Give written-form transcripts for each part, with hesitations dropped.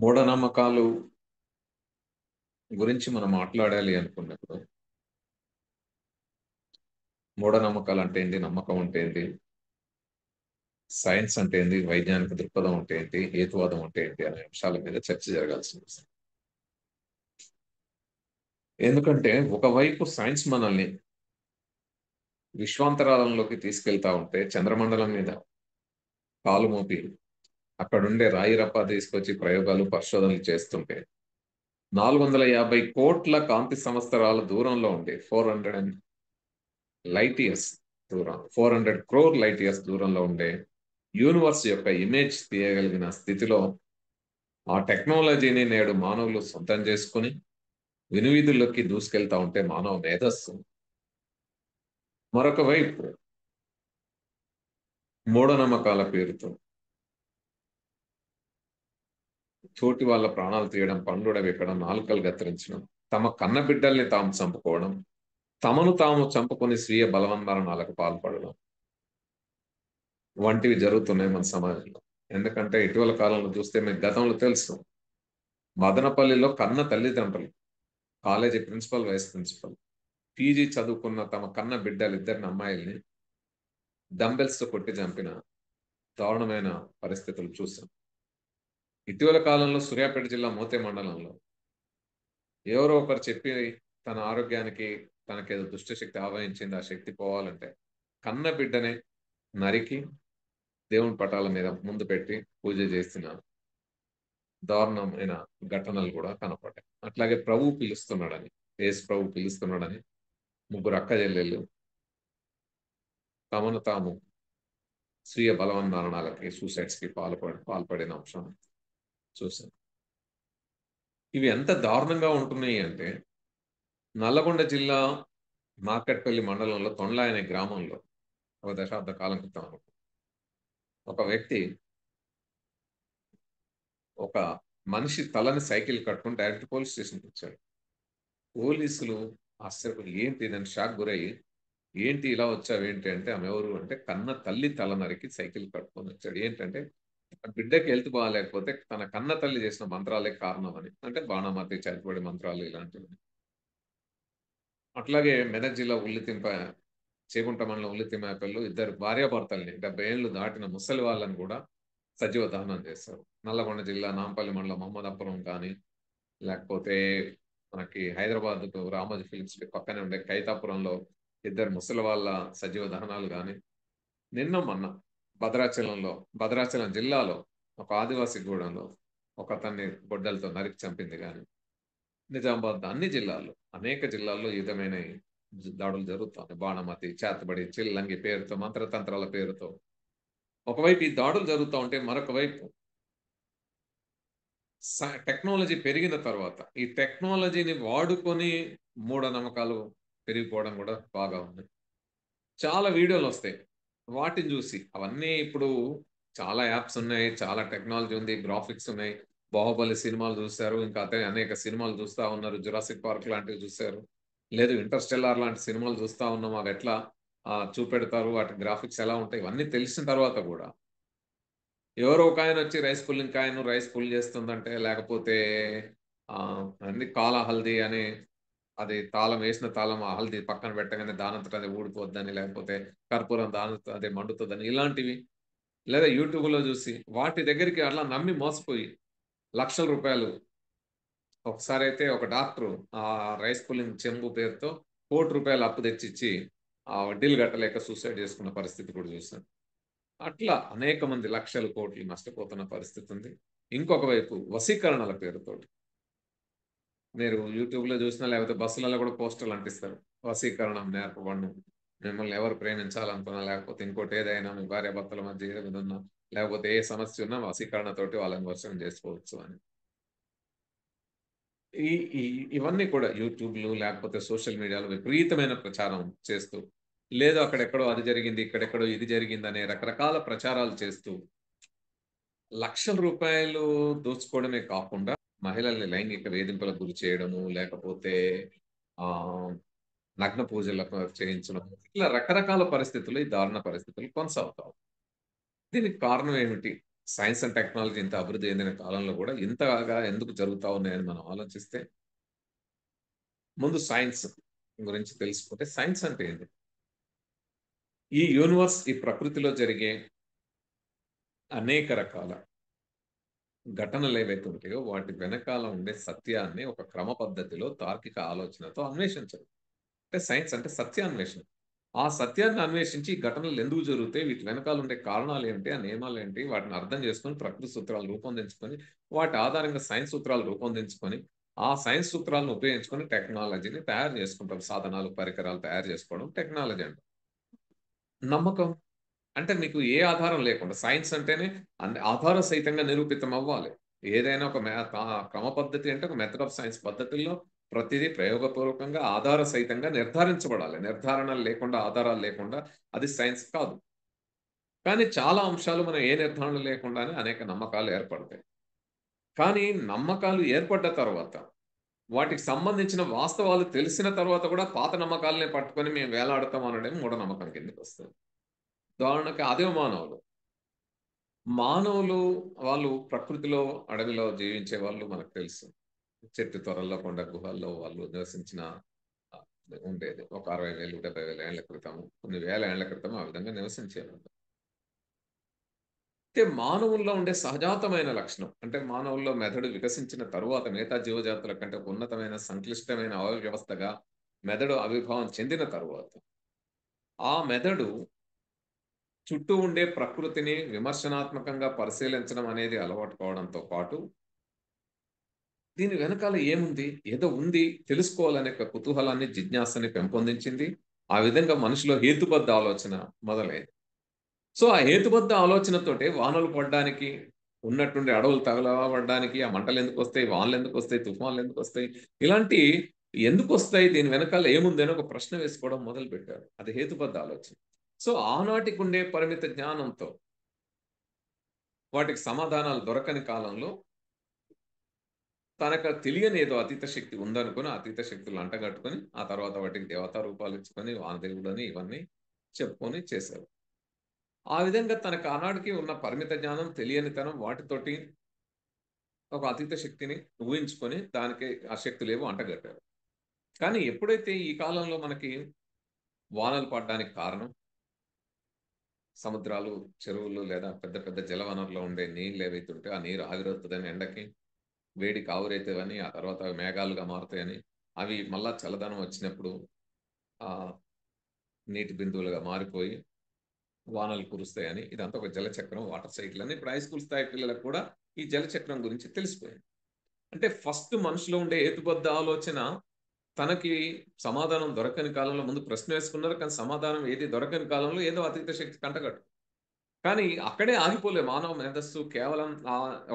మూఢనమ్మకాలు గురించి మనం మాట్లాడాలి అనుకున్నప్పుడు మూఢనమ్మకాలు అంటే ఏంటి, నమ్మకం అంటే ఏంటి, సైన్స్ అంటే ఏంటి, వైజ్ఞానిక దృక్పథం అంటే ఏంటి, హేతువాదం అంటే ఏంటి అనే అంశాల మీద చర్చ జరగాల్సి వస్తుంది. ఎందుకంటే ఒకవైపు సైన్స్ మనల్ని విశ్వాంతరాలంలోకి తీసుకెళ్తా ఉంటే, చంద్రమండలం మీద కాలు మోపి అక్కడుండే రాయి రప్ప తీసుకొచ్చి ప్రయోగాలు పరిశోధనలు చేస్తుంటే 450 కోట్ల కాంతి సంవత్సరాల దూరంలో ఉండే 400 క్రోర్ లైట్ ఇయర్స్ దూరంలో ఉండే యూనివర్స్ యొక్క ఇమేజ్ తీయగలిగిన స్థితిలో ఆ టెక్నాలజీని నేడు మానవులు సొంతం చేసుకుని వినువీధుల్లోకి దూసుకెళ్తా ఉంటే మానవ మేధస్సు మరొక వైపు మూఢనమ్మకాల పేరుతో తోటి వాళ్ళ ప్రాణాలు తీయడం, పండుడ వెక్కడం, నాలుకలు కత్తిరించడం, తమ కన్న బిడ్డల్ని తాము చంపుకోవడం, తమను తాము చంపుకొని స్వీయ బలవన్మరణాలకు పాల్పడడం వంటివి జరుగుతున్నాయి మన సమాజంలో. ఎందుకంటే ఇటీవల కాలంలో చూస్తే మీకు గతంలో తెలుసు, మదనపల్లిలో కన్న తల్లిదండ్రులు, college principal, vice principal, PG చదువుకున్న తమ కన్న బిడ్డలు ఇద్దరిని అమ్మాయిల్ని డంబెల్స్ తో కొట్టి చంపిన దారుణమైన పరిస్థితులు చూసాం. ఇటీవల కాలంలో సూర్యాపేట జిల్లా మోతే మండలంలో ఎవరో ఒకరు చెప్పి తన ఆరోగ్యానికి తనకేదో దుష్టశక్తి ఆవహించింది, ఆ శక్తి పోవాలంటే కన్న బిడ్డనే నరికి దేవుని పటాల మీద ముందు పెట్టి పూజ చేసిన దారుణమైన ఘటనలు కూడా కనపడ్డాయి. అట్లాగే ప్రభు పిలుస్తున్నాడని, యేసు ప్రభు పిలుస్తున్నాడని ముగ్గురు అక్క చెల్లెళ్ళు తమను తాము స్వీయ బలవన్మరణాలకి, సూసైడ్స్ కి పాల్పడిన అంశం చూసాం. ఇవి ఎంత దారుణంగా ఉంటున్నాయి అంటే, నల్లగొండ జిల్లా మార్కెట్పల్లి మండలంలో తొండ్ల అనే గ్రామంలో ఒక దశాబ్ద కాలం క్రితం ఒక వ్యక్తి ఒక మనిషి తలని సైకిల్ కట్టుకుని డైరెక్ట్ పోలీస్ స్టేషన్కి వచ్చాడు. పోలీసులు ఆశ్చర్యపోయి ఏంటి దాన్ని షాక్ గురయ్యి, ఏంటి ఇలా వచ్చావు ఏంటి అంటే, ఆమె ఎవరు అంటే కన్న తల్లి తల నరికి సైకిల్ కట్టుకొని వచ్చాడు. ఏంటంటే బిడ్డకి హెల్త్ బాగాలేకపోతే తన కన్న తల్లి చేసిన మంత్రాలే కారణం అని, అంటే బాణమతి, చనిపోయే మంత్రాలు ఇలాంటివి. అట్లాగే మెదక్ జిల్లా ఉల్లితింప చేగుంట మండలం ఉల్లితిమ్మపల్లి ఇద్దరు భార్యాభర్తల్ని 70 ఏళ్ళు దాటిన ముసలి వాళ్ళని కూడా సజీవ దహనం చేస్తారు. నల్లగొండ జిల్లా నాంపల్లి మండలం మహమ్మదాపురం కానీ, లేకపోతే మనకి హైదరాబాద్ రామోజీ ఫిలిమ్స్ పక్కనే ఉండే కైతాపురంలో ఇద్దరు ముసలి వాళ్ళ సజీవ దహనాలు కానీ, నిన్న మొన్న భద్రాచలం జిల్లాలో ఒక ఆదివాసీ గూడెంలో ఒక అతన్ని గొడ్డలతో నరికి చంపింది కానీ, నిజామాబాద్ అన్ని జిల్లాల్లో, అనేక జిల్లాల్లో ఈ విధమైన దాడులు జరుగుతాయి. బాణమతి, చేతబడి, చిల్లంగి పేరుతో, మంత్రతంత్రాల పేరుతో ఒకవైపు ఈ దాడులు జరుగుతూ ఉంటే, మరొక వైపు టెక్నాలజీ పెరిగిన తర్వాత ఈ టెక్నాలజీని వాడుకొని మూఢనమ్మకాలు పెరిగిపోవడం కూడా బాగా ఉంది. చాలా వీడియోలు వస్తాయి, వాటిని చూసి అవన్నీ ఇప్పుడు చాలా యాప్స్ ఉన్నాయి, చాలా టెక్నాలజీ ఉంది, గ్రాఫిక్స్ ఉన్నాయి. బాహుబలి సినిమాలు చూస్తారు, ఇంకా అదే అనేక సినిమాలు చూస్తూ ఉన్నారు, జురాసిక్ పార్క్ లాంటివి చూశారు, లేదు ఇంటర్స్టెల్లార్ లాంటి సినిమాలు చూస్తూ ఉన్నాం. అవి ఎట్లా చూపెడతారు, వాటి గ్రాఫిక్స్ ఎలా ఉంటాయి, ఇవన్నీ తెలిసిన తర్వాత కూడా ఎవరో ఒక ఆయన వచ్చి రైస్ పుల్లింగ్ కాయను రైస్ పుల్ చేస్తుందంటే, లేకపోతే అన్ని కాల హల్దీ అని, అది తాళం వేసిన తాళం ఆ హల్దీ పక్కన పెట్టగానే దానంతట అది ఊడిపోద్దని, లేకపోతే కర్పూరం దాని అదే మండుతుందని, ఇలాంటివి లేదా యూట్యూబ్లో చూసి వాటి దగ్గరికి అట్లా నమ్మి మోసపోయి లక్షల రూపాయలు. ఒకసారి అయితే ఒక డాక్టర్ ఆ రైస్ పుల్లింగ్ చెంబు పేరుతో ₹1,00,00,000 అప్పు తెచ్చిచ్చి ఆ వడ్డీలు కట్టలేక సూసైడ్ చేసుకున్న పరిస్థితి కూడా చూశాను. అట్లా అనేక మంది లక్షల కోట్లు నష్టపోతున్న పరిస్థితి ఉంది. ఇంకొక వైపు వశీకరణల పేరుతోటి మీరు యూట్యూబ్లో చూసినా, లేకపోతే బస్సులలో కూడా పోస్టర్లు అంటిస్తారు, వశీకరణం నేర్పబడను, మిమ్మల్ని ఎవరు ప్రేమించాలనుకున్నా, లేకపోతే ఇంకోటి ఏదైనా మీ భార్య భర్తల మధ్య ఏది ఉన్నా, లేకపోతే ఏ సమస్య ఉన్నా వశీకరణతోటి వాళ్ళని వశం చేసుకోవచ్చు అని. ఈ ఇవన్నీ కూడా యూట్యూబ్లు లేకపోతే సోషల్ మీడియాలో విపరీతమైన ప్రచారం చేస్తూ, లేదు అక్కడెక్కడో అది జరిగింది, ఇక్కడెక్కడో ఇది జరిగింది అనే రకరకాల ప్రచారాలు చేస్తూ లక్షల రూపాయలు దోచుకోవడమే కాకుండా మహిళల్ని లైంగిక వేధింపులకు గురి చేయడము, లేకపోతే ఆ నగ్న పూజలకు చేయించడం, ఇట్లా రకరకాల పరిస్థితులు, ఈ దారుణ పరిస్థితులు కొనసాగుతావు. దీనికి కారణం ఏమిటి? సైన్స్ అండ్ టెక్నాలజీ ఇంత అభివృద్ధి చెందిన కాలంలో కూడా ఇంతగా ఎందుకు జరుగుతా ఉన్నాయని మనం ఆలోచిస్తే, ముందు సైన్స్ గురించి తెలుసుకుంటే, సైన్స్ అంటే ఏంటి? ఈ యూనివర్స్, ఈ ప్రకృతిలో జరిగే అనేక రకాల ఘటనలు ఏవైతే ఉంటాయో వాటి వెనకాల ఉండే సత్యాన్ని ఒక క్రమ పద్ధతిలో తార్కిక ఆలోచనతో అన్వేషించడం అంటే సైన్స్ అంటే సత్యాన్వేషణ. ఆ సత్యాన్ని అన్వేషించి ఈ ఘటనలు ఎందుకు జరుగుతాయి, వీటి వెనకాల ఉండే కారణాలు ఏంటి, ఆ నియమాలు ఏంటి, వాటిని అర్థం చేసుకొని ప్రకృతి సూత్రాలు రూపొందించుకొని, వాటి ఆధారంగా సైన్స్ సూత్రాలు రూపొందించుకొని, ఆ సైన్స్ సూత్రాలను ఉపయోగించుకొని టెక్నాలజీని తయారు చేసుకుంటాం. సాధనాలు, పరికరాలు తయారు చేసుకోవడం టెక్నాలజీ అంటాం. నమ్మకం అంటే మీకు ఏ ఆధారం లేకుండా సైన్స్ అంటేనే ఆధార సహితంగా నిరూపితం అవ్వాలి. ఏదైనా ఒక క్రమ పద్ధతి అంటే ఒక మెథడ్ ఆఫ్ సైన్స్ పద్ధతుల్లో ప్రతిదీ ప్రయోగపూర్వకంగా ఆధార సహితంగా నిర్ధారించబడాలి. నిర్ధారణలు లేకుండా, ఆధారాలు లేకుండా అది సైన్స్ కాదు. కానీ చాలా అంశాలు మనం ఏ నిర్ధారణ లేకుండానే అనేక నమ్మకాలు ఏర్పడతాయి. కానీ నమ్మకాలు ఏర్పడ్డ తర్వాత, వాటికి సంబంధించిన వాస్తవాలు తెలిసిన తర్వాత కూడా పాత నమ్మకాలనే పట్టుకొని మేము వేలాడతాం అనడం మూఢనమ్మకం కిందకొస్తది. ఉదాహరణకి అదే మానవులు. మానవులు వాళ్ళు ప్రకృతిలో, అడవిలో జీవించే వాళ్ళు మనకు తెలుసు. చెట్టు త్వరల్లో, కొండ గుహల్లో వాళ్ళు నివసించిన ఆహ్, ఉండేది. ఒక 60,000, 70,000 ఏళ్ల క్రితం, కొన్ని వేల ఏళ్ల క్రితం ఆ విధంగా నివసించేవాళ్ళు. అయితే మానవుల్లో ఉండే సహజాతమైన లక్షణం అంటే మానవుల్లో మెదడు వికసించిన తరువాత మిగతా జీవజాతుల కంటే ఒక ఉన్నతమైన సంక్లిష్టమైన అవయవ వ్యవస్థగా మెదడు ఆవిర్భావం చెందిన తరువాత, ఆ మెదడు చుట్టూ ఉండే ప్రకృతిని విమర్శనాత్మకంగా పరిశీలించడం అనేది అలవాటు కావడంతో పాటు, దీని వెనకాల ఏముంది? ఏదో ఉంది తెలుసుకోవాలనే ఒక కుతూహలాన్ని, జిజ్ఞాసని పెంపొందించింది. ఆ విధంగా మనిషిలో హేతుబద్ధ ఆలోచన మొదలైంది. సో, ఆ హేతుబద్ధ ఆలోచనతోటే వానలు పడడానికి, ఉన్నట్టుండి అడవులు తగలబడడానికి, ఆ మంటలెందుకొస్తాయి? వానలెందుకొస్తాయి? తుఫాన్లెందుకొస్తాయి? ఇలాంటి ఎందుకొస్తాయి? దీని వెనకాల ఏముంది? అని ఒక ప్రశ్న వేసుకోవడం మొదలుపెట్టారు. అది హేతుబద్ధ ఆలోచన. సో, ఆనాటికుండే పరిమిత జ్ఞానంతో వాటికి సమాధానాలు దొరకని కాలంలో తనకు తెలియని ఏదో అతీత శక్తి ఉందనుకుని, ఆ అతీత శక్తులను అంటగట్టుకొని, ఆ తర్వాత వాటికి దేవతా రూపాలిచ్చుకొని, వానదేవుడని ఇవన్నీ చెప్పుకొని చేశారు. ఆ విధంగా తనకు ఆనాటికి ఉన్న పరిమిత జ్ఞానం, తెలియనితనం వాటితోటి ఒక అతీత శక్తిని ఊహించుకొని, దానికి ఆ శక్తులేవో అంటగట్టారు. కానీ ఎప్పుడైతే ఈ కాలంలో మనకి వానలు పడడానికి కారణం, సముద్రాలు, చెరువులు లేదా పెద్ద పెద్ద జలవనరులో ఉండే నీళ్లేవైతే ఉంటాయో, ఆ నీరు ఆవిరవుతదని ఎండకి, వేడికి ఆవిరైతవని, ఆ తర్వాత అవి మేఘాలుగా మారుతాయని, అవి మళ్ళా చల్లదనం వచ్చినప్పుడు ఆహ్, నీటి బిందువులుగా మారిపోయి వానలు కురుస్తాయని, ఇదంతా ఒక జలచక్రం, వాటర్ సైకిల్ అని ఇప్పుడు హై స్కూల్ స్థాయి పిల్లలకు కూడా ఈ జలచక్రం గురించి తెలిసిపోయింది. అంటే ఫస్ట్ మనిషిలో ఉండే హేతుబద్ధ ఆలోచన తనకి సమాధానం దొరకని కాలంలో ముందు ప్రశ్న వేసుకున్నారు. కానీ సమాధానం ఏది దొరకని కాలంలో ఏదో అతీత శక్తి కంటగట్టు. కానీ అక్కడే ఆగిపోలే మానవ మేధస్సు కేవలం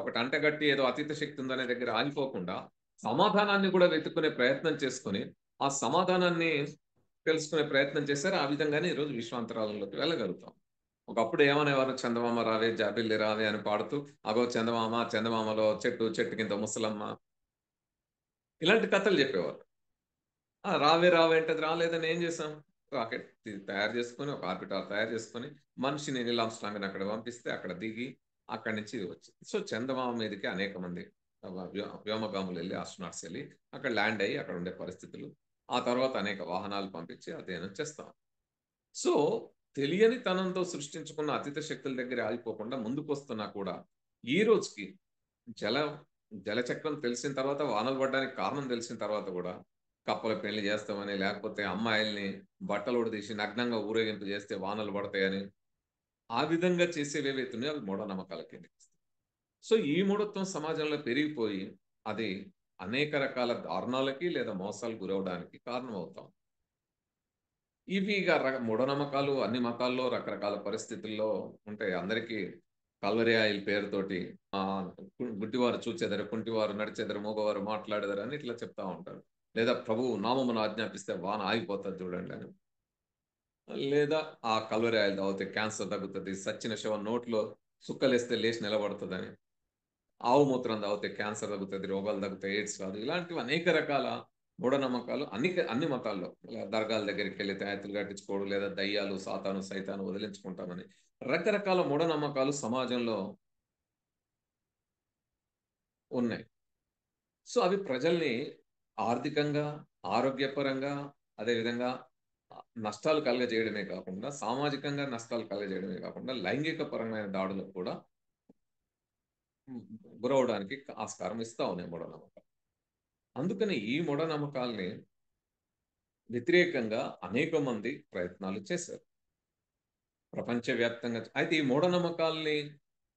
ఒకటి అంటగట్టి ఏదో అతీత శక్తి ఉందనే దగ్గర ఆగిపోకుండా, సమాధానాన్ని కూడా వెతుక్కునే ప్రయత్నం చేసుకొని, ఆ సమాధానాన్ని తెలుసుకునే ప్రయత్నం చేశారు. ఆ విధంగానే ఈరోజు విశ్వాంతరాలంలోకి వెళ్ళగలుగుతాం. ఒకప్పుడు ఏమనేవారు, చందమామ రావే జాబిల్లి రావే అని పాడుతూ, అగో చందమామ, చందమామలో చెట్టు, చెట్టు కింద ముసలమ్మ ఇలాంటి కథలు చెప్పేవారు. రావే రావే అంటే అది రాలేదని ఏం చేసాం? రాకెట్ తయారు చేసుకొని, ఒక ఆర్బిటార్ తయారు చేసుకొని, మనిషిని నీల్ ఆర్మ్‌స్ట్రాంగ్‌ని అక్కడ పంపిస్తే, అక్కడ దిగి, అక్కడి నుంచి ఇది వచ్చింది. సో, చందమామ మీదకి అనేక మంది వ్యోమగాములెళ్లి, ఆస్ట్రోనాట్స్ ఎళ్లి, అక్కడ ల్యాండ్ అయ్యి, అక్కడ ఉండే పరిస్థితులు, ఆ తర్వాత అనేక వాహనాలు పంపించి అధ్యయనం చేస్తాం. సో, తెలియని తనంతో సృష్టించుకున్న అతీత శక్తుల దగ్గర ఆగిపోకుండా ముందుకొస్తున్నా కూడా, ఈ రోజుకి జల జలచక్రం తెలిసిన తర్వాత, వానలు పడడానికి కారణం తెలిసిన తర్వాత గూడా, కప్పల పెళ్లి జేస్తామని, లేకపోతే అమ్మాయిల్ని బట్టలు ఊడదీసి నగ్నంగా ఊరేగింపు జేస్తే వానలు పడతాయని, ఆ విధంగా చేసేవేవైతే ఉన్నాయో అవి మూఢనమ్మకాల కిందకొస్తాయి. సో, ఈ మూఢత్వం సమాజంలో పెరిగిపోయి, అది అనేక రకాల దారుణాలకి లేదా మోసాలకు గురవ్వడానికి కారణమవుతాం. ఇవి ఇగ మూఢనమ్మకాలు అన్ని మతాల్లో రకరకాల పరిస్థితుల్లో ఉంటాయి. అందరికీ కల్వరి ఆయిల్ పేరుతోటి ఆహ్, గుడ్డివారు చూచెదరు, కుంటివారు నడిచెదరు, మూగవారు మాట్లాడెదరు అని ఇట్లా చెప్తా ఉంటారు. లేదా ప్రభువు నామమున ఆజ్ఞాపిస్తే వాన ఆగిపోతది చూడండని. లేదా ఆ కల్వరి ఆయిల్ తాగితే క్యాన్సర్ తగ్గుతది. సచ్చిన శవం నోట్లో సుక్కలేస్తే లేసి నిలబడతదని. ఆవు మూత్రం తాగితే క్యాన్సర్ తగ్గుతది, రోగాలు తగ్గుతాయి, ఎయిడ్స్ రాదు. ఇలాంటివి అనేక రకాల మూఢనమ్మకాలు అన్ని మతాల్లో దర్గాల దగ్గరికెళ్లి తాయెత్తులు కట్టించుకోవడం, లేదా దయ్యాలు, సాతాను, సైతాను వదిలించుకుంటామని రకరకాల మూఢనమ్మకాలు సమాజంలో ఉన్నాయి. సో అవి ప్రజల్ని ఆర్థికంగా, ఆరోగ్యపరంగా, అదేవిధంగా నష్టాలు కలుగజేయడమే కాకుండా, సామాజికంగా నష్టాలు కలుగజేయడమే కాకుండా, లైంగిక పరమైన దాడులకు కూడా హ్మ్, గురవ్వడానికి ఆస్కారం ఇస్తా ఉన్నాయి మూఢనమ్మకాలు. అందుకని ఈ మూఢనమ్మకాల్ని వ్యతిరేకంగా అనేక మంది ప్రయత్నాలు చేశారు. ప్రపంచవ్యాప్తంగా. అయితే ఈ మూఢనమ్మకాల్ని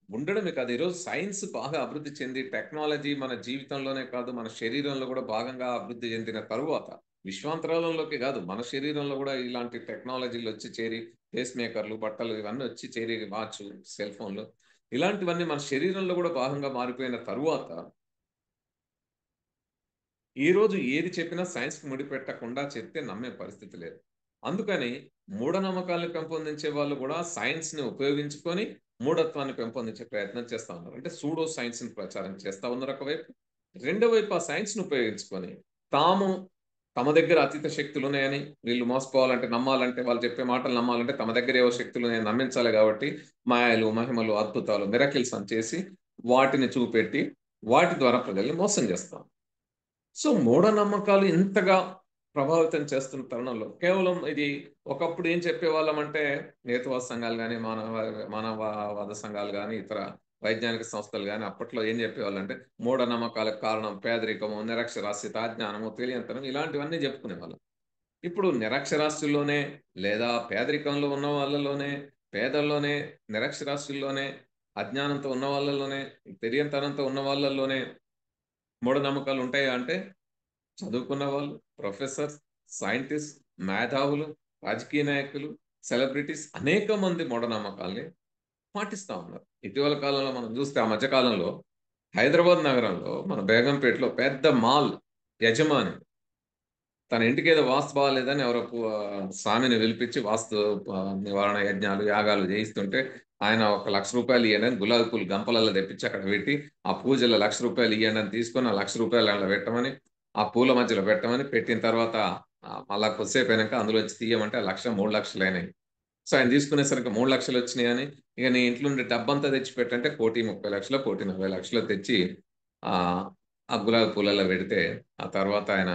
ఉండడమే కాదు, ఈరోజు సైన్స్ బాగా అభివృద్ధి చెంది, టెక్నాలజీ మన జీవితంలోనే కాదు, మన శరీరంలో కూడా భాగంగా అభివృద్ధి చెందిన తరువాత, విశ్వాంతరాలంలోకి కాదు, మన శరీరంలో కూడా ఇలాంటి టెక్నాలజీలు వచ్చి చేరి, పేస్ మేకర్లు, బట్టలు ఇవన్నీ వచ్చి చేరి, వాచ్, సెల్ ఫోన్లు ఇలాంటివన్నీ మన శరీరంలో కూడా భాగంగా మారిపోయిన తరువాత, ఈరోజు ఏది చెప్పినా సైన్స్‌కి ముడిపెట్టకుండా చెప్తే నమ్మే పరిస్థితి లేదు. అందుకని మూఢనమ్మకాలను పెంపొందించే వాళ్ళు కూడా సైన్స్‌ని ఉపయోగించుకొని మూఢత్వాన్ని పెంపొందించే ప్రయత్నం చేస్తా ఉన్నారు. అంటే సూడో సైన్స్‌ని ప్రచారం చేస్తా ఉన్నారు ఒకవైపు. రెండో వైపు ఆ సైన్స్‌ని ఉపయోగించుకొని తాము తమ దగ్గర అతీత శక్తులున్నాయని, వీళ్ళు మోసపోవాలంటే, నమ్మాలంటే, వాళ్ళు చెప్పే మాటలు నమ్మాలంటే తమ దగ్గర ఏవో శక్తులున్నాయని నమ్మించాలి కాబట్టి మాయలు, మహిమలు, అద్భుతాలు, మిరకిల్స్ అని చేసి వాటిని చూపెట్టి వాటి ద్వారా ప్రజల్ని మోసం చేస్తాం. సో, మూఢనమ్మకాలు ఇంతగా ప్రభావితం చేస్తున్న తరుణంలో, కేవలం ఇది ఒకప్పుడు ఏం చెప్పేవాళ్ళమంటే, హేతువాద సంఘాలు గాని, మానవవాద సంఘాలు గాని, ఇతర వైజ్ఞానిక సంస్థలు గాని, అప్పట్లో ఏం చెప్పేవాళ్ళంటే, మూఢనమ్మకాలకు కారణం పేదరికము, నిరక్షరాస్యత, అజ్ఞానము, తెలియనితనం ఇలాంటివన్నీ చెప్పుకునేవాళ్ళు. ఇప్పుడు నిరక్షరాస్యుల్లోనే, లేదా పేదరికంలో ఉన్న వాళ్ళలోనే, పేదల్లోనే, నిరక్షరాస్యుల్లోనే, అజ్ఞానంతో ఉన్న వాళ్ళలోనే, తెలియనితనంతో ఉన్న వాళ్ళలోనే మూఢనమ్మకాలు ఉంటాయా అంటే, చదువుకున్న వాళ్ళు, ప్రొఫెసర్స్, సైంటిస్ట్, మేధావులు, రాజకీయ నాయకులు, సెలబ్రిటీస్ అనేక మంది మూఢనమ్మకాల్ని పాటిస్తా ఉన్నారు. ఇటీవల కాలంలో మనం చూస్తే ఆ మధ్య కాలంలో హైదరాబాద్ నగరంలో మన బేగంపేటలో పెద్ద మాల్ యజమాని తన ఇంటికేదో వాస్తు బాలేదని ఎవరో స్వామిని పిలిపించి వాస్తు నివారణ యజ్ఞాలు, యాగాలు చేయిస్తుంటే ఆయన ఒక రూ. 1,00,000 ఇయ్యండని గులాబీ పూలు గంపలలో తెప్పించి అక్కడ పెట్టి, ఆ పూజలో రూ. 1,00,000 ఇయ్యండని తీసుకొని, ఆ రూ. 1,00,000 అందులో పెట్టమని, ఆ పూల మధ్యలో పెట్టమని, పెట్టిన తర్వాత మళ్ళా కొద్దిసేపయినాక అందులోంచి తీయమంటే ఆ 1,00,000 3,00,000 అయినాయి. సో, ఆయన తీసుకునేసరికి 3,00,000 వచ్చినాయని, ఇక నీ ఇంట్లో నుండి డబ్బంతా తెచ్చిపెట్టంటే 1,30,00,000, 1,40,00,000 తెచ్చి ఆ గులాబీ పూలలో పెడితే, ఆ తర్వాత ఆయన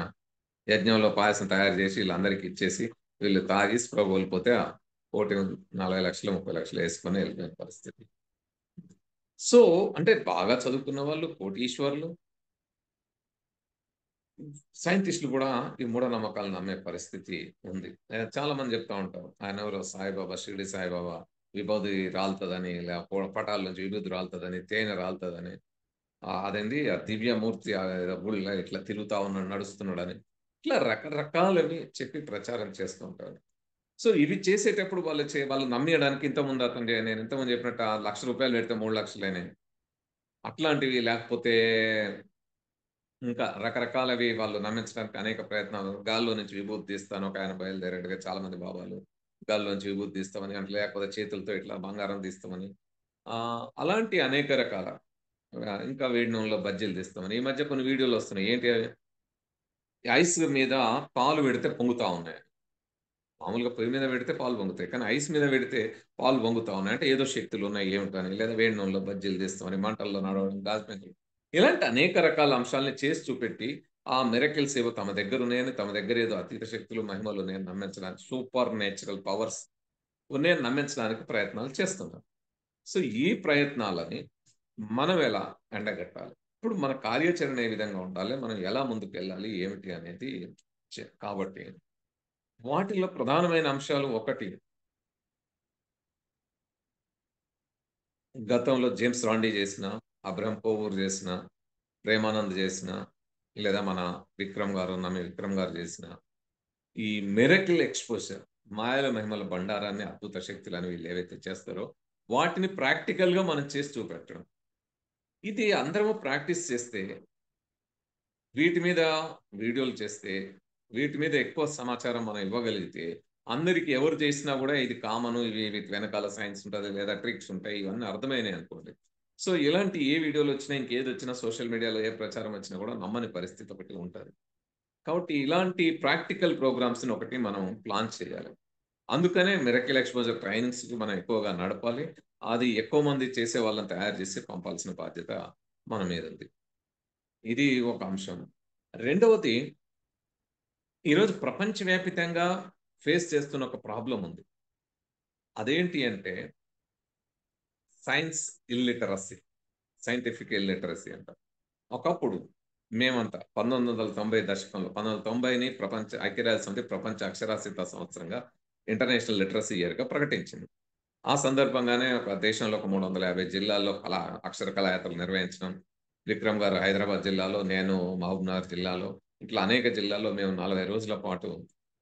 యజ్ఞంలో పాయసం తయారు చేసి వీళ్ళందరికీ ఇచ్చేసి, వీళ్ళు తాగి స్పృహ కోల్పోతే 1,40,00,000, 30,00,000 యేసుకొని ఎళ్ళిపోయిన పరిస్థితి. సో, అంటే బాగా చదువుకున్న వాళ్ళు, కోటీశ్వరులు, సైంటిస్ట్‌లు గూడా ఈ మూఢనమ్మకాలను నమ్మే పరిస్థితి ఉంది. చాలా మంది చెప్తా ఉంటారు. ఆయనెవరో సాయిబాబా, షిరిడి సాయిబాబా విభూది రాలుతదని, పటాల నుంచి విభూది రాలుతదని, తేనె రాలుతదని, అదేంది ఆ దివ్యమూర్తి ఏదో గుడిలో ఇట్లా తిరుగుతా ఉన్నాడు, నడుస్తున్నాడని, ఇట్లా రకరకాలవి చెప్పి ప్రచారం చేస్తూ ఉంటారు. సో, ఇవి చేసేటప్పుడు వాళ్ళు నమ్మియడానికి ఇంతకుముందు నేను ఇంతకుముందు చెప్పినట్టు ఆ రూ. 1,00,000 పెడితే 3,00,000 అయినాయి. అట్లాంటివి లేకపోతే ఇంకా రకరకాలవి వాళ్ళు నమ్మించడానికి అనేక ప్రయత్నాలు. గాల్లో నుంచి విభూతి తీస్తాను ఒకాయన బయలుదేరాడుగా చాలా మంది బాబాలు. గాల్లోంచి విభూతి తీస్తామని, అంటే లేకపోతే చేతులతో ఇట్లా బంగారం తీస్తామని. అలాంటి అనేక రకాల ఇంకా వేడి నూనెలో బజ్జీలు తీస్తామని. ఈ మధ్య కొన్ని వీడియోలొస్తున్నాయి. ఏంటి అవి? ఐస్ మీద పాలు పెడితే పొంగుతా ఉన్నాయి. మామూలుగా పొయ్యి మీద పెడితే పాలు పొంగుతాయి. కానీ ఐస్ మీద పెడితే పాలు పొంగుతా ఉన్నాయి. అంటే ఏదో శక్తులున్నాయి ఏమిటని, లేదా వేడి నూనెలో బజ్జీలు తీస్తామని, మంటల్లో నడవడం, గాజు పెంకులు ఇలాంటి అనేక రకాల అంశాల్ని చేసి చూపెట్టి, ఆ మిరకిల్స్ ఏవో తమ దగ్గరున్నాయని, తమ దగ్గర ఏదో అతీత శక్తులు, మహిమలున్నాయని నమ్మించడానికి, సూపర్ నేచురల్ పవర్స్ ఉన్నాయని నమ్మించడానికి ప్రయత్నాలు చేస్తున్నారు. సో, ఈ ప్రయత్నాలని మనం ఎలా ఎండగట్టాలి? ఇప్పుడు మన కార్యాచరణ ఏ విధంగా ఉండాలి? మనం ఎలా ముందుకెళ్ళాలి? ఏమిటి అనేది కాబట్టి వాటిలో ప్రధానమైన అంశాలు ఒకటి, గతంలో జేమ్స్ రాండి చేసిన, అబ్రహం కోవూర్ చేసిన, ప్రేమానంద్ చేసిన, లేదా మన విక్రమ్ గారు, నమ్మి విక్రమ్ గారు చేసిన, ఈ మిరకిల్ ఎక్స్‌పోజర్ మాయల మహిమల బండారాన్ని, అద్భుత శక్తులని వీళ్ళేవైతే చేస్తారో, వాటిని ప్రాక్టికల్‌గా మనం చేసి చూపెట్టడం. ఇది అందరము ప్రాక్టీస్ చేస్తే, వీటి మీద వీడియోలు చేస్తే, వీటి మీద ఎక్కువ సమాచారం మనం ఇవ్వగలిగితే, అందరికి ఎవరు చేసినా గూడా ఇది కామను, వీటి వెనకాల సైన్స్ ఉంటది, లేదా ట్రిక్స్ ఉంటాయి. ఇవన్నీ అర్థమైనాయనుకోండి. సో, ఇలాంటి ఏ వీడియోలొచ్చినా, ఇంకేదొచ్చినా సోషల్ మీడియాలో ఏ ప్రచారం వచ్చినా గూడా నమ్మని పరిస్థితి ఒకటి ఉంటది. కాబట్టి ఇలాంటి ప్రాక్టికల్ ప్రోగ్రామ్స్‌ని ఒకటి మనం ప్లాన్ చేయాలి. అందుకనే మిరకిల్ ఎక్స్‌పోజర్ ట్రైనింగ్స్‌కి మనం ఎక్కువగా నడపాలి. అది ఎక్కువ మంది చేసే వాళ్ళని తయారు చేసి పంపాల్సిన బాధ్యత మన మీదుంది. ఇది ఒక అంశం. రెండవది, ఈరోజు ప్రపంచవ్యాపితంగా ఫేస్ చేస్తున్న ఒక ప్రాబ్లమ్ ఉంది. అదేంటి అంటే సైన్స్ ఇల్లిటరసీ. సైంటిఫిక్ ఇల్లిటరసీ అంటారు. ఒకప్పుడు మేమంతా 1990 దశకంలో 1990ని ఐక్యరాజ్య సమితి ప్రపంచ అక్షరాస్యత సంవత్సరంగా ఇంటర్నేషనల్ లిటరసీ ఇయర్‌గా ప్రకటించింది. ఆ సందర్భంగానే ఒక దేశంలో ఒక 350 జిల్లాల్లో అక్షర కళాయాత్రలు నిర్వహించడం. విక్రమ్ గారు హైదరాబాద్ జిల్లాలో, నేను మహబూబ్‌నగర్ జిల్లాలో, ఇట్లా అనేక జిల్లాల్లో మేము 40 రోజుల పాటు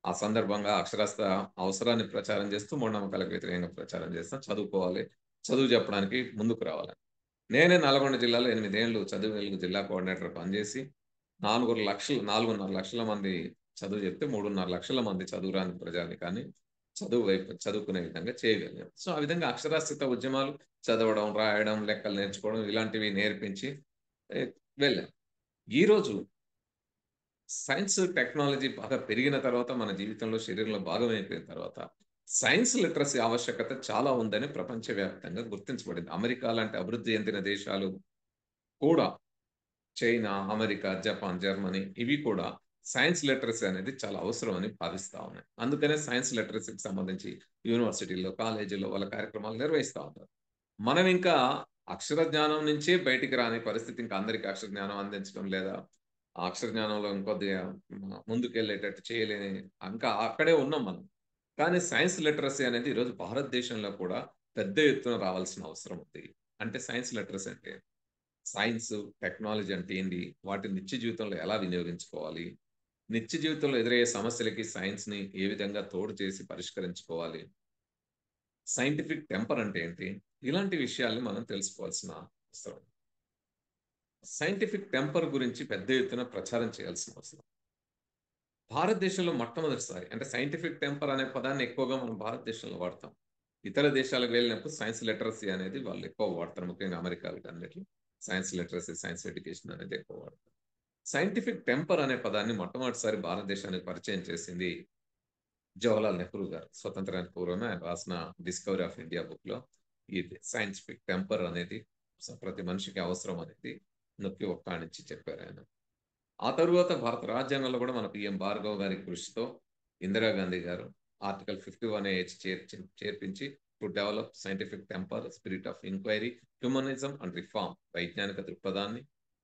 ఆ సందర్భంగా అక్షరాస్యత అవసరాన్ని ప్రచారం చేస్తూ, మూఢనమ్మకాలకు వ్యతిరేకంగా ప్రచారం చేస్తాం. చదువుకోవాలి, చదువు చెప్పడానికి ముందుకు రావాలని. నేనే నల్గొండ జిల్లాలో 8 ఏళ్ళు చదువు వెలుగు జిల్లా కోఆర్డినేటర్‌గా పనిచేసి 4.5 లక్షల మంది చదువు చెప్తే 3.5 లక్షల మంది చదువురాని ప్రజానీకాన్ని చదువు వైపు చదువుకునే విధంగా చేయగలిగాం. సో, ఆ విధంగా అక్షరాస్యత ఉద్యమాలు చదవడం, రాయడం, లెక్కలు నేర్చుకోవడం ఇలాంటివి నేర్పించి ఎ వెళ్ళాం. ఈరోజు సైన్స్, టెక్నాలజీ బాగా పెరిగిన తర్వాత మన జీవితంలో, శరీరంలో భాగమైపోయిన తర్వాత సైన్స్ లిటరసీ ఆవశ్యకత చాలా ఉందని ప్రపంచవ్యాప్తంగా గుర్తించబడింది. అమెరికా లాంటి అభివృద్ధి చెందిన దేశాలు కూడా చైనా, అమెరికా, జపాన్, జర్మనీ ఇవి కూడా సైన్స్ లిటరసీ అనేది చాలా అవసరం అని భావిస్తా ఉన్నాయి. అందుకనే సైన్స్ లిటరసీకి సంబంధించి యూనివర్సిటీల్లో, కాలేజీల్లో వాళ్ళ కార్యక్రమాలు నిర్వహిస్తా ఉంటారు. మనం ఇంకా అక్షర జ్ఞానం నుంచే బయటికి రాని పరిస్థితి, ఇంకా అందరికి అక్షర జ్ఞానం అందించడం లేదా ఆ అక్షర జ్ఞానంలో ఇంకొద్దిగా ముందుకెళ్ళేటట్టు చేయలేని ఇంకా అక్కడే ఉన్నాం మనం. కానీ సైన్స్ లిటరసీ అనేది ఈరోజు భారతదేశంలో కూడా పెద్ద ఎత్తున రావాల్సిన అవసరం ఉంది. అంటే సైన్స్ లిటరసీ అంటే సైన్స్, టెక్నాలజీ అంటే ఏంటి? వాటిని నిత్య జీవితంలో ఎలా వినియోగించుకోవాలి? నిత్య జీవితంలో ఎదురయ్యే సమస్యలకి సైన్స్‌ని ఏ విధంగా తోడు చేసి పరిష్కరించుకోవాలి? సైంటిఫిక్ టెంపర్ అంటే ఏంటి? ఇలాంటి విషయాల్ని మనం తెలుసుకోవాల్సిన అవసరం. సైంటిఫిక్ టెంపర్ గురించి పెద్ద ఎత్తున ప్రచారం చేయాల్సిన అవసరం. భారతదేశంలో మొట్టమొదటిసారి అంటే సైంటిఫిక్ టెంపర్ అనే పదాన్ని ఎక్కువగా మనం భారతదేశంలో వాడతాం. ఇతర దేశాలకు వెళ్ళినప్పుడు సైన్స్ లిటరసీ అనేది వాళ్ళు ఎక్కువ వాడతారు. ముఖ్యంగా అమెరికా వీటన్నిటిలో. సైన్స్ లిటరసీ, సైన్స్ ఎడ్యుకేషన్ అనేది ఎక్కువ వాడతారు. సైంటిఫిక్ టెంపర్ అనే పదాన్ని మొట్టమొదటిసారి భారతదేశానికి పరిచయం చేసింది జవహర్లాల్ నెహ్రూ గారు. స్వతంత్రానికి పూర్వమే ఆయన రాసిన 'డిస్కవరీ ఆఫ్ ఇండియా' బుక్‌లో ఇది సైంటిఫిక్ టెంపర్ అనేది ప్రతి మనిషికి అవసరం అనేది నొక్కి ఒక్కాణించి చెప్పారాయన. ఆ తరువాత భారత రాజ్యాంగంలో కూడా మన పీఎం భార్గవ్ గారి కృషితో ఇందిరాగాంధీ గారు ఆర్టికల్ 51 చేర్పించి to develop scientific temper, spirit of enquiry, humanism and reform వైజ్ఞానిక దృక్పథాన్ని,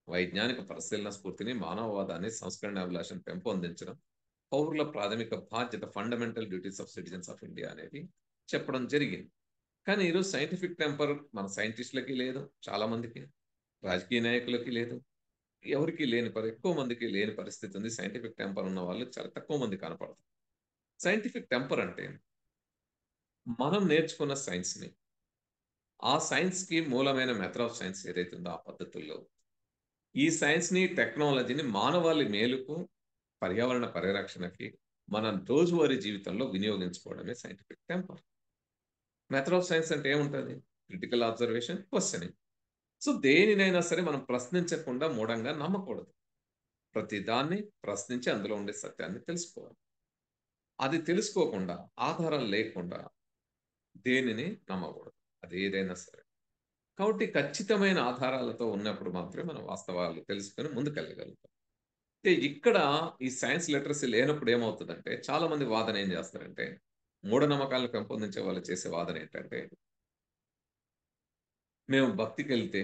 వైజ్ఞానిక పరిశీలన స్ఫూర్తిని, మానవవాదాన్ని, సంస్కరణ అభిలాషను పెంపొందించడం, పౌరుల ప్రాథమిక బాధ్యత fundamental duties of citizens of India అనేది చెప్పడం జరిగింది. కానీ ఈరోజు సైంటిఫిక్ టెంపర్ మన సైంటిస్టులకి లేదు, చాలా మందికి. రాజకీయ నాయకులకి లేదు. ఎవరికీ లేని ఎక్కువ మందికి లేని పరిస్థితి ఉంది. సైంటిఫిక్ టెంపర్ ఉన్న వాళ్ళు చాలా తక్కువ మంది కనపడతారు. సైంటిఫిక్ టెంపర్ అంటే మనం నేర్చుకున్న సైన్స్‌ని, ఆ సైన్స్‌కి మూలమైన మెథడ్ ఆఫ్ సైన్స్ ఏదైతే ఉందో ఆ పద్ధతుల్లో, ఈ సైన్స్‌ని, టెక్నాలజీని మానవాళి మేలుకు, పర్యావరణ పరిరక్షణకి, మన రోజువారీ జీవితంలో వినియోగించుకోవడమే scientific temper. Method of science అంటే ఏముంటది? Critical observation, questioning. సో, దేనినైనా సరే మనం ప్రశ్నించకుండా మూఢంగా నమ్మకూడదు. ప్రతి దాన్ని ప్రశ్నించి అందులో ఉండే సత్యాన్ని తెలుసుకోవాలి. అది తెలుసుకోకుండా, ఆధారాలు లేకుండా దేనిని నమ్మకూడదు. అది ఏదైనా సరే. కాబట్టి ఖచ్చితమైన ఆధారాలతో ఉన్నప్పుడు మాత్రమే మనం వాస్తవాలు తెలుసుకొని ముందుకెళ్ళగలుగుతాం. అయితే ఇక్కడ ఈ సైన్స్ లిటరసీ లేనప్పుడు ఏమవుతదంటే, చాలా మంది వాదన ఏం చేస్తారంటే, మూఢనమ్మకాలను పెంపొందించే వాళ్ళు చేసే వాదన ఏంటంటే, మేము భక్తికెళ్తే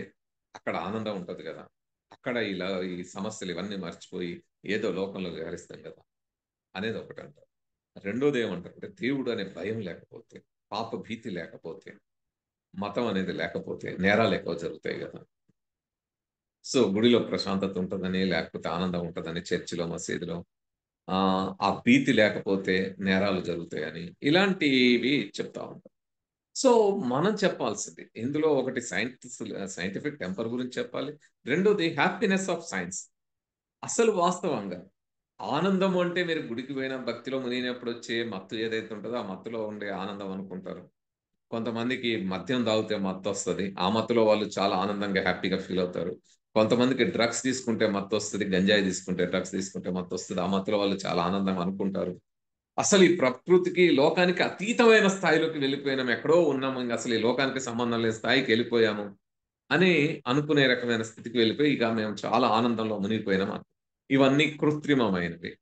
అక్కడ ఆనందం ఉంటది గదా! అక్కడ ఈ సమస్యలు ఇవన్నీ మర్చిపోయి ఏదో లోకంలో విహరిస్తాం గదా! అనేది ఒకటంటారు. రెండోదేమంటారంటే దేవుడు అనే భయం లేకపోతే, పాప భీతి లేకపోతే, మతం అనేది లేకపోతే నేరాలెక్కువ జరుగుతాయి గదా! సో, గుడిలో ప్రశాంతత ఉంటదని, లేకపోతే ఆనందం ఉంటదని చర్చిలో, మసీదులో ఆ భీతి లేకపోతే నేరాలు జరుగుతాయని, ఇలాంటివి చెప్తా ఉంటారు. సో, మనం చెప్పాల్సింది ఇందులో ఒకటి సైంటిఫిక్ టెంపర్ గురించి చెప్పాలి. రెండోది హ్యాపీనెస్ ఆఫ్ సైన్స్. అసలు వాస్తవంగా ఆనందం అంటే మీరు గుడికి పోయిన భక్తిలో మునిగినప్పుడొచ్చే మత్తు ఏదైతే ఉంటదో, ఆ మత్తులో ఉండే ఆనందం అనుకుంటారు. కొంతమందికి మద్యం తాగితే మత్తొస్తది. ఆ మత్తులో వాళ్ళు చాలా ఆనందంగా, హ్యాపీగా ఫీలవుతారు. కొంతమందికి డ్రగ్స్ తీసుకుంటే మత్తొస్తది. గంజాయి తీసుకుంటే, డ్రగ్స్ తీసుకుంటే మత్తొస్తది. ఆ మత్తులో వాళ్ళు చాలా ఆనందంగా అనుకుంటారు. అసలు ఈ ప్రకృతికి, లోకానికి అతీతమైన స్థాయిలోకి వెళ్ళిపోయినాం. ఎక్కడో ఉన్నాము. ఇంగసలు ఈ లోకానికి సంబంధం లేని స్థాయికెళ్ళిపోయాము అని అనుకునే రకమైన స్థితికి వెళ్ళిపోయి ఇక మేము చాలా ఆనందంలో మునిగిపోయినాం. ఇవన్నీ కృత్రిమమైనవి.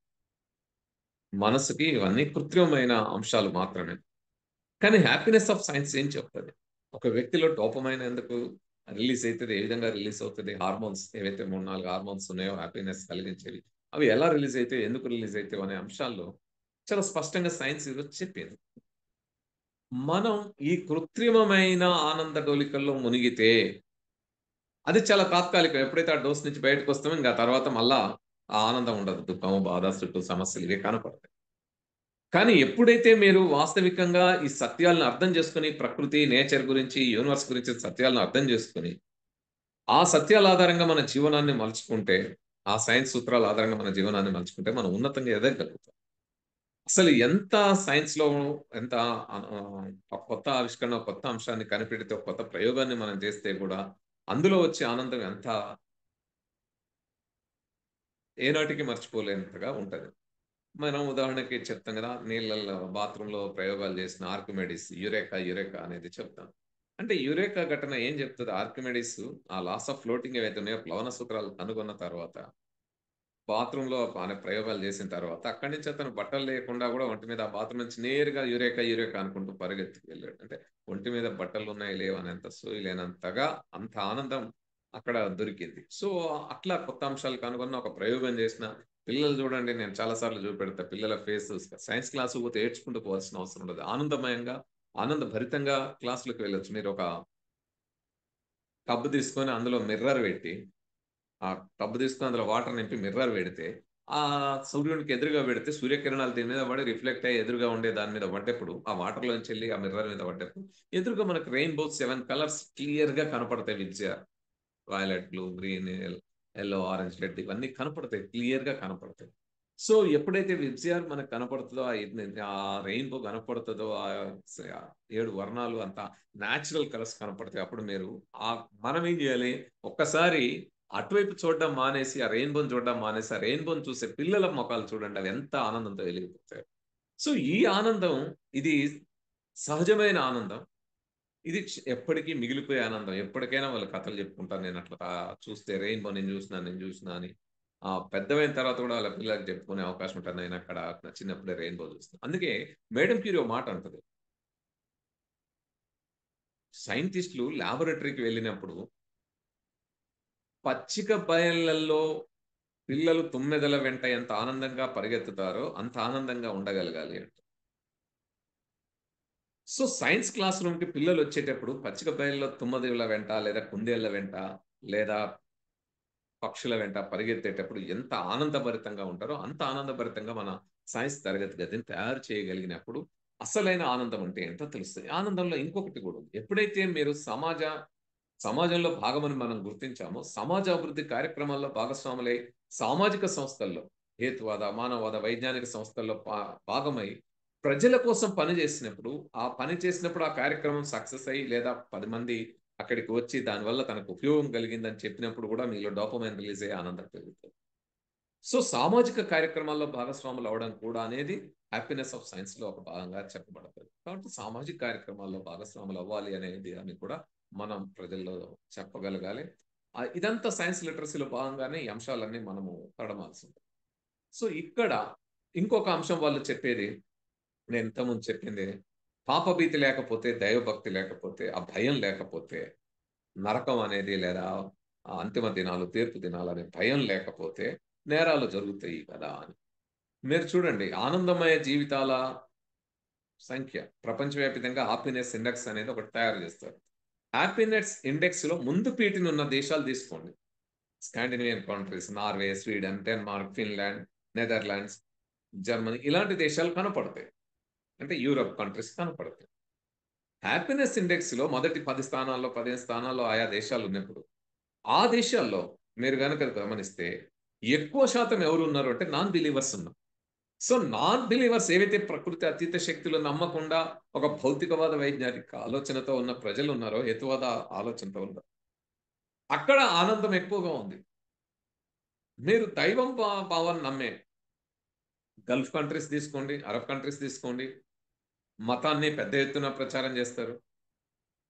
మనసుకి ఇవన్నీ కృత్రిమమైన అంశాలు మాత్రమే. కానీ హ్యాపీనెస్ ఆఫ్ సైన్స్ ఏం చెప్తది? ఒక వ్యక్తిలో డోపమైన్ ఎందుకు రిలీజ్ అయితది? ఏ విధంగా రిలీజ్ అవుతది? హార్మోన్స్ ఏవైతే 3, 4 హార్మోన్స్ ఉన్నాయో హ్యాపీనెస్ కలిగించేవి. అవి ఎలా రిలీజ్ అయితాయి? ఎందుకు రిలీజ్ అయితాయి? అనే అంశాల్లో చాలా స్పష్టంగా సైన్స్ ఈరోజు చెప్పింది. మనం ఈ కృత్రిమమైన ఆనంద డోలికల్లో మునిగితే అది చాలా తాత్కాలికం. ఎప్పుడైతే ఆ డోస్ నుంచి బయటకొస్తామో ఇంక ఆ తర్వాత మళ్ళా ఆ ఆనందం ఉండదు. దుఃఖము, బాధ, చుట్టూ సమస్యలు ఇవే కనపడతాయి. కానీ ఎప్పుడైతే మీరు వాస్తవికంగా ఈ సత్యాలను అర్థం చేసుకొని, ప్రకృతి, నేచర్ గురించి, యూనివర్స్ గురించి సత్యాలను అర్థం చేసుకొని, ఆ సత్యాల ఆధారంగా మన జీవనాన్ని మలుచుకుంటే, ఆ సైన్స్ సూత్రాల ఆధారంగా మన జీవనాన్ని మలుచుకుంటే, మనం ఉన్నతంగా ఎదగగలుగుతాం. అసలు ఎంత సైన్స్‌లో ఎంత ఒక కొత్త ఆవిష్కరణ, కొత్త అంశాన్ని కనిపెడితే, ఒక కొత్త ప్రయోగాన్ని మనం చేస్తే గూడా, అందులో వచ్చే ఆనందం ఎంత ఏనాటికి మర్చిపోలేనంతగా ఉంటది. మనం ఉదాహరణకి చెప్తాం గదా! నీళ్ళల్లో బాత్రూమ్‌లో ప్రయోగాలు చేసిన ఆర్కిమెడిస్ యురేకా, యురేకా అనేది చెప్తాం. అంటే యురేకా ఘటన ఏం చెప్తది? ఆర్కిమెడిస్ ఆ లాస్ ఆఫ్ ఫ్లోటింగ్ ఏవైతే ఉన్నాయో ప్లవన సూత్రాలు కనుగొన్న తర్వాత బాత్రూమ్‌లో ఆయన ప్రయోగాలు చేసిన తర్వాత అక్కడి నుంచి అతను బట్టలు లేకుండా గూడా ఒంటి మీద ఆ బాత్రూమ్ నుంచి నేరుగా యురేకా, యురేకా అనుకుంటూ పరిగెత్తుకు వెళ్ళాడు. అంటే ఒంటి మీద బట్టలున్నాయి లేవు అనేంత సోయి లేనంతగా అంత ఆనందం అక్కడ దొరికింది. సో, అట్లా కొత్త అంశాలు కనుగొన్న ఒక ప్రయోగం చేసిన పిల్లలు చూడండి నేను చాలా సార్లు చూపెడతా. పిల్లల ఫేసెస్ సైన్స్ క్లాస్‌కి పోతే ఏడ్చుకుంటూ పోవాల్సిన అవసరం ఉండదు. ఆనందమయంగా, ఆనందభరితంగా క్లాస్‌లోకి వెళ్ళొచ్చు. మీరొక టబ్ తీసుకొని అందులో మిర్రర్ పెట్టి ఆ టబ్ తీసుకొని అందులో వాటర్ నింపి మిర్రర్ పెడితే, సూర్యునికి ఎదురుగా పెడితే సూర్యకిరణాలు దీని మీద పడి రిఫ్లెక్ట్ అయ్యి ఎదురుగా ఉండే దాని మీద పడ్డప్పుడు, ఆ వాటర్‌లోంచెళ్ళి ఆ మిర్రర్ మీద పడ్డప్పుడు, ఎదురుగా మనకు రెయిన్‌బో 7 కలర్స్ క్లియర్‌గా కనపడతాయి violet, blue, green, yellow, orange, red ఇవన్నీ కనపడతాయి. క్లియర్‌గా కనపడతాయి. సో, ఎప్పుడైతే విబ్జిఆర్ మనకు కనపడుతదో, ఆ రెయిన్‌బో కనపడుతదో, 7 వర్ణాలు అంతా నేచురల్ కలర్స్ కనపడతాయి. అప్పుడు మీరు మనం ఏం జేయాలి? ఒక్కసారి అటువైపు చూడడం మానేసి, ఆ రెయిన్‌బోని చూడడం మానేసి, ఆ రెయిన్‌బోని చూసే పిల్లల మొఖాలు చూడండి. అవి ఎంత ఆనందంతో వెలిగిపోతాయో. సో, ఈ ఆనందం ఇది సహజమైన ఆనందం. ఇది ఎప్పటికి మిగిలిపోయే ఆనందం. ఎప్పటికైనా వాళ్ళు కథలు చెప్పుకుంటారు. నేనట్లా చూస్తే రెయిన్‌బో నేను జూసినా, నేను జూసినా అని. పెద్దవయిన తర్వాత గూడా వాళ్ళ పిల్లలకి చెప్పుకునే అవకాశం ఉంటది. నేనక్కడ నా చిన్నప్పుడే రెయిన్‌బో చూసిన. అందుకే మేడమ్ క్యూరీ ఓ మాట అంటది. సైంటిస్ట్‌లు లాబొరేటరీకి వెళ్ళినప్పుడు పచ్చిక బయళ్ళల్లో పిల్లలు తుమ్మెదల వెంట ఎంత ఆనందంగా పరిగెత్తుతారో అంత ఆనందంగా ఉండగలగాలి అంట. సో, సైన్స్ క్లాస్ రూమ్‌కి పిల్లలొచ్చేటప్పుడు పచ్చిక బయల్లో తుమ్మదెల వెంట, లేదా కుందేళ్ల వెంట, లేదా పక్షుల వెంట పరిగెత్తేటప్పుడు ఎంత ఆనందభరితంగా ఉంటారో, అంత ఆనందభరితంగా మన సైన్స్ తరగతి గదిని తయారు చేయగలిగినప్పుడు, అసలైన ఆనందం అంటే ఏంటో తెలుస్తది. ఆనందంలో ఇంకొకటి గూడా ఉంది. ఎప్పుడైతే మీరు సమాజంలో భాగమని మనం గుర్తించామో, సమాజ అభివృద్ధి కార్యక్రమాల్లో భాగస్వాములై, సామాజిక సంస్థల్లో హేతువాద, మానవవాద, వైజ్ఞానిక సంస్థల్లో భాగమై, ప్రజల కోసం పని చేసినప్పుడు, ఆ పని చేసినప్పుడు ఆ కార్యక్రమం సక్సెస్ అయ్యి, లేదా 10 మంది అక్కడికి వచ్చి దానివల్ల తనకు ఉపయోగం కలిగిందని చెప్పినప్పుడు గూడా మీలో డోపమైన్ రిలీజ్ అయ్యి ఆనందం పెరుగుతది. సో, సామాజిక కార్యక్రమాల్లో భాగస్వాములు అవ్వడం కూడా అనేది హ్యాపీనెస్ ఆఫ్ సైన్స్‌లో ఒక భాగంగా చెప్పబడతది. కాబట్టి సామాజిక కార్యక్రమాల్లో భాగస్వాములు అవ్వాలి అనేది అని కూడా మనం ప్రజల్లో చెప్పగలగాలి. ఇదంతా సైన్స్ లిటరసీలో భాగంగానే ఈ అంశాలన్నీ మనము పడమాల్సింది. సో, ఇక్కడ ఇంకొక అంశం వాళ్ళు చెప్పేది నేను ఇంతకుముందు చెప్పింది పాపభీతి లేకపోతే, దైవభక్తి లేకపోతే, ఆ భయం లేకపోతే నరకం అనేది లేదా అంతిమ దినాలు, తీర్పు దినాలనే భయం లేకపోతే నేరాలు జరుగుతాయి కదా! అని. మీరు చూడండి ఆనందమయ జీవితాల సంఖ్య ప్రపంచవ్యాప్తంగా హ్యాపీనెస్ ఇండెక్స్ అనేది ఒకటి తయారు చేస్తారు. హ్యాపీనెస్ ఇండెక్స్‌లో ముందు పీఠినున్న దేశాలు తీసుకోండి. Scandinavian countries Norway, Sweden, Denmark, Finland, Netherlands, Germany ఇలాంటి దేశాలు కనపడతాయి. అంటే యూరప్ కంట్రీస్ కనపడతాయి. హ్యాపీనెస్ ఇండెక్స్‌లో మొదటి 10 స్థానాల్లో, 15 స్థానాల్లో ఆయా దేశాలున్నప్పుడు ఆ దేశాల్లో మీరు గనక గమనిస్తే ఎక్కువ శాతం ఎవరున్నారు అంటే నాన్ బిలీవర్స్ ఉన్నారు. సో, నాన్ బిలీవర్స్ ఏవైతే ప్రకృతి అతీత శక్తులు నమ్మకుండా ఒక భౌతికవాద వైజ్ఞానిక ఆలోచనతో ఉన్న ప్రజలున్నారో, హేతువాద ఆలోచనతో ఉన్నారు. అక్కడ ఆనందం ఎక్కువగా ఉంది. మీరు దైవం భావాన్ని నమ్మే గల్ఫ్ కంట్రీస్ తీసుకోండి, అరబ్ కంట్రీస్ తీసుకోండి. మతాన్ని పెద్ద ఎత్తున ప్రచారం చేస్తారు.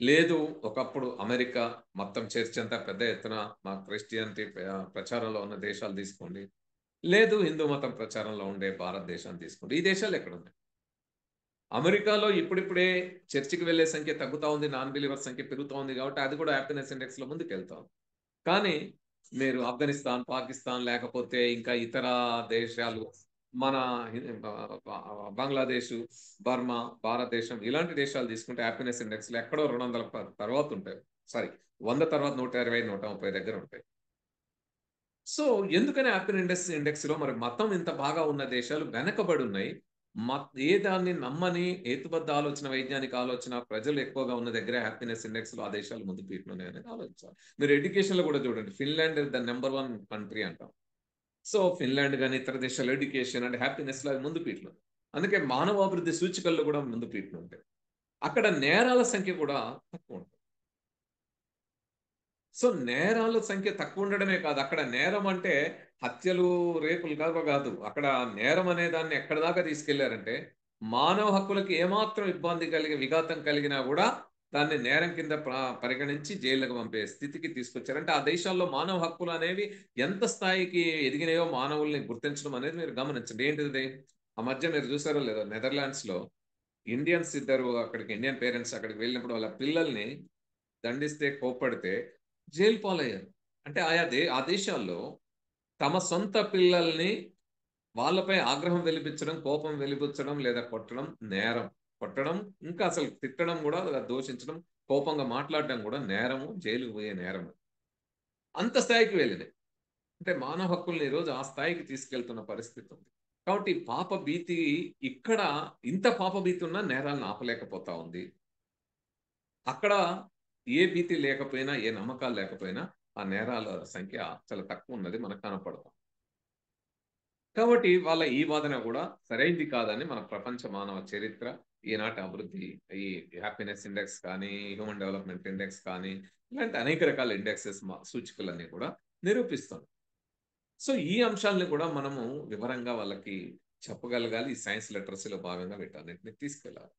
లేదు ఒకప్పుడు అమెరికా మొత్తం చర్చ్ అంతా పెద్ద ఎత్తున మా క్రిస్టియానిటీ ప్రచారంలో ఉన్న దేశాలు తీసుకోండి. లేదు హిందూ మతం ప్రచారంలో ఉండే భారతదేశాన్ని తీసుకోండి. ఈ దేశాలు ఎక్కడున్నాయి? అమెరికాలో ఇప్పుడిప్పుడే చర్చికి వెళ్ళే సంఖ్య తగ్గుతా ఉంది. నాన్ బిలీవర్స్ సంఖ్య పెరుగుతా ఉంది కాబట్టి అది కూడా హ్యాపీనెస్ ఇండెక్స్‌లో ముందుకెళ్తా ఉంది. కానీ మీరు ఆఫ్ఘనిస్తాన్, పాకిస్తాన్ లేకపోతే ఇంకా ఇతర దేశాలు మన బంగ్లాదేశ్, బర్మా, భారతదేశం ఇలాంటి దేశాలు తీసుకుంటే హ్యాపీనెస్ ఇండెక్స్‌లో ఎక్కడో 200 తర్వాత ఉంటాయి. సారీ 100 తర్వాత 120, 130 దగ్గర ఉంటాయి. సో, ఎందుకని ఇండెక్స్‌లో మరి మతం ఇంత బాగా ఉన్న దేశాలు వెనకబడి ఉన్నాయి. ఏ దాన్ని నమ్మని హేతుబద్ధ ఆలోచన, వైజ్ఞానిక ఆలోచన ప్రజలు ఎక్కువగా ఉన్న దగ్గర హ్యాపీనెస్ ఇండెక్స్‌లో ఆ దేశాలు ముందు పీఠులున్నాయి అనేది ఆలోచించాలి. మీరు ఎడ్యుకేషన్‌లో కూడా చూడండి. ఫిన్లాండ్ ద నంబర్ 1 కంట్రీ అంటాం. సో, ఫిన్లాండ్ గాని ఇతర దేశాలు ఎడ్యుకేషన్ అండ్ హ్యాపీనెస్‌లో అవి ముందు పీఠులు. అందుకే మానవాభివృద్ధి సూచికల్లో కూడా ముందు పీఠులుంటాయి. అక్కడ నేరాల సంఖ్య కూడా తక్కువుంటది. సో, నేరాల సంఖ్య తక్కువుండడమే కాదు. అక్కడ నేరం అంటే హత్యలు, రేపులు కాదు. అక్కడ నేరం అనే దాన్ని ఎక్కడి దాకా తీసుకెళ్లారంటే, మానవ హక్కులకి ఏమాత్రం ఇబ్బంది విఘాతం కలిగినా గూడా దాన్ని నేరం కింద పరిగణించి జైలుకి పంపే స్థితికి తీసుకొచ్చారు. అంటే ఆ దేశాల్లో మానవ హక్కులనేవి ఎంత స్థాయికి ఎదిగినాయో మానవుల్ని గుర్తించడం అనేది మీరు గమనించండి. ఏంటిది? ఆ మధ్య మీరు చూసారో లేదో నెదర్లాండ్స్‌లో ఇండియన్స్ ఇద్దరు అక్కడికి ఇండియన్ పేరెంట్స్ అక్కడికి వెళ్ళినప్పుడు వాళ్ళ పిల్లల్ని దండిస్తే, కోప్పడితే జైలు పాలయ్యారు. అంటే ఆ దేశాల్లో తమ సొంత పిల్లల్ని వాళ్ళపై ఆగ్రహం వెలిపించడం, కోపం వెలిబుచ్చడం లేదా కొట్టడం నేరం. కొట్టడం ఇంకా అసలు తిట్టడం గూడా దూషించడం, కోపంగా మాట్లాడడం గూడా నేరము. జైలుకి పోయే నేరము. అంత స్థాయికి వెళ్ళినాయి. అంటే మానవ హక్కుల్ని ఈరోజు ఆ స్థాయికి తీసుకెళ్తున్న పరిస్థితి ఉంది. కాబట్టి పాప భీతి ఇక్కడ ఇంత పాప భీతి ఉన్నా నేరాలను ఆపలేకపోతా ఉంది. అక్కడ ఏ భీతి లేకపోయినా, ఏ నమ్మకాలు లేకపోయినా, ఆ నేరాల సంఖ్య చాలా తక్కువున్నది మనకు కనపడతాం. కాబట్టి వాళ్ళ ఈ వాదన గూడా సరైంది కాదని మన ప్రపంచ మానవ చరిత్ర, ఈనాటి అభివృద్ధి, ఈ హ్యాపీనెస్ ఇండెక్స్ కానీ, హ్యూమన్ డెవలప్‌మెంట్ ఇండెక్స్ కానీ, ఇలాంటి అనేక రకాల ఇండెక్సెస్ సూచికలన్నీ కూడా నిరూపిస్తుంది. సో, ఈ అంశాలను కూడా మనము వివరంగా వాళ్ళకి చెప్పగలగాలి. ఈ సైన్స్ లిటరసీలో భాగంగా వీటన్నిటిని తీసుకెళ్ళాలి.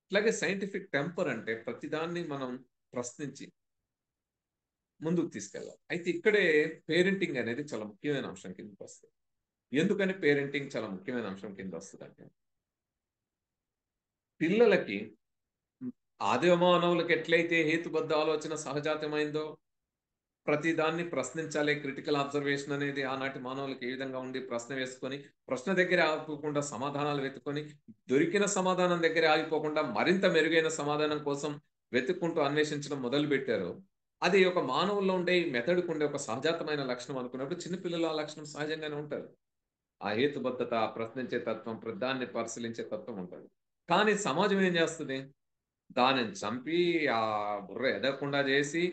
అట్లాగే సైంటిఫిక్ టెంపర్ అంటే ప్రతిదాన్ని మనం ప్రశ్నించి ముందుకు తీసుకెళ్ళాలి. అయితే ఇక్కడే పేరెంటింగ్ అనేది చాలా ముఖ్యమైన అంశం కిందకొస్తది. ఎందుకని పేరెంటింగ్ చాలా ముఖ్యమైన అంశం కిందొస్తదంటే, పిల్లలకి ఆదిమ మానవులకి ఎట్లయితే హేతుబద్ధ ఆలోచన సహజాతమైందో, ప్రతి దాన్ని ప్రశ్నించాలి. క్రిటికల్ అబ్జర్వేషన్ అనేది ఆనాటి మానవులకి ఏ విధంగా ఉండి ప్రశ్న వేసుకొని, ప్రశ్న దగ్గరే ఆగిపోకుండా సమాధానాలు వెతుక్కొని, దొరికిన సమాధానం దగ్గరే ఆగిపోకుండా మరింత మెరుగైన సమాధానం కోసం వెతుక్కుంటూ అన్వేషించడం మొదలుపెట్టారో, అది ఒక మానవుల్లో ఉండే ఈ మెథడ్‌కుండే ఒక సహజాతమైన లక్షణం అనుకున్నప్పుడు చిన్న పిల్లలు ఆ లక్షణం సహజంగానే ఉంటారు. ఆ హేతుబద్ధత, ప్రశ్నించే తత్వం, దాన్ని పరిశీలించే తత్వం ఉంటది. కానీ సమాజం ఏం జేస్తది? దానిని చంపి, బుర్ర ఎదగకుండా జేసి,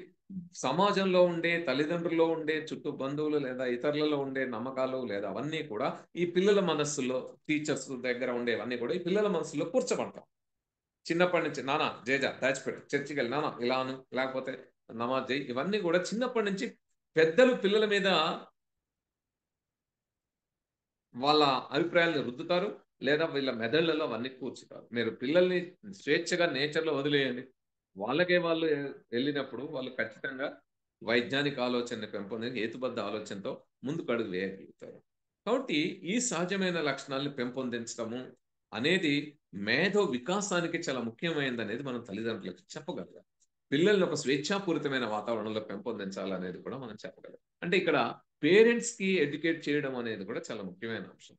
సమాజంలో ఉండే, తల్లిదండ్రుల్లో ఉండే, చుట్టూ బంధువులు లేదా ఇతరులలో ఉండే నమ్మకాలు లేదా అవన్నీ కూడా ఈ పిల్లల మనస్సుల్లో టీచర్స్ దగ్గర ఉండేవన్నీ కూడా ఈ పిల్లల మనసుల్లో కూర్చోబడతాం. చిన్నప్పటి నుంచి నాన్న జేజ దాచిపెట్టు. చర్చికెళ్ళి నాన్న ఇలా అను, లేకపోతే నమాజ్ జెయి. ఇవన్నీ గూడా చిన్నప్పటి నుంచి పెద్దలు పిల్లల మీద వాళ్ళ అభిప్రాయాలను రుద్దుతారు. లేదా వీళ్ళ మెదళ్ళలో అవన్నీ కూర్చుతారు. మీరు పిల్లల్ని స్వేచ్ఛగా నేచర్‌లో వదిలేయండి. వాళ్ళకే వాళ్ళు ఎళ్ళినప్పుడు వాళ్ళు ఖచ్చితంగా వైజ్ఞానిక ఆలోచనని హేతుబద్ధ ఆలోచనతో ముందుకడుగు వేయగలుగుతారు. కాబట్టి ఈ సహజమైన లక్షణాలను పెంపొందించడము అనేది మేధో వికాసానికి చాలా ముఖ్యమైనదనేది మనం తల్లిదండ్రులకు చెప్పగలగాలి. పిల్లల్ని ఒక స్వేచ్ఛాపూరితమైన వాతావరణంలో పెంపొందించాలనేది కూడా మనం చెప్పగలం. అంటే ఇక్కడ పేరెంట్స్‌కి ఎడ్యుకేట్ చేయడం అనేది కూడా చాలా ముఖ్యమైన అంశం.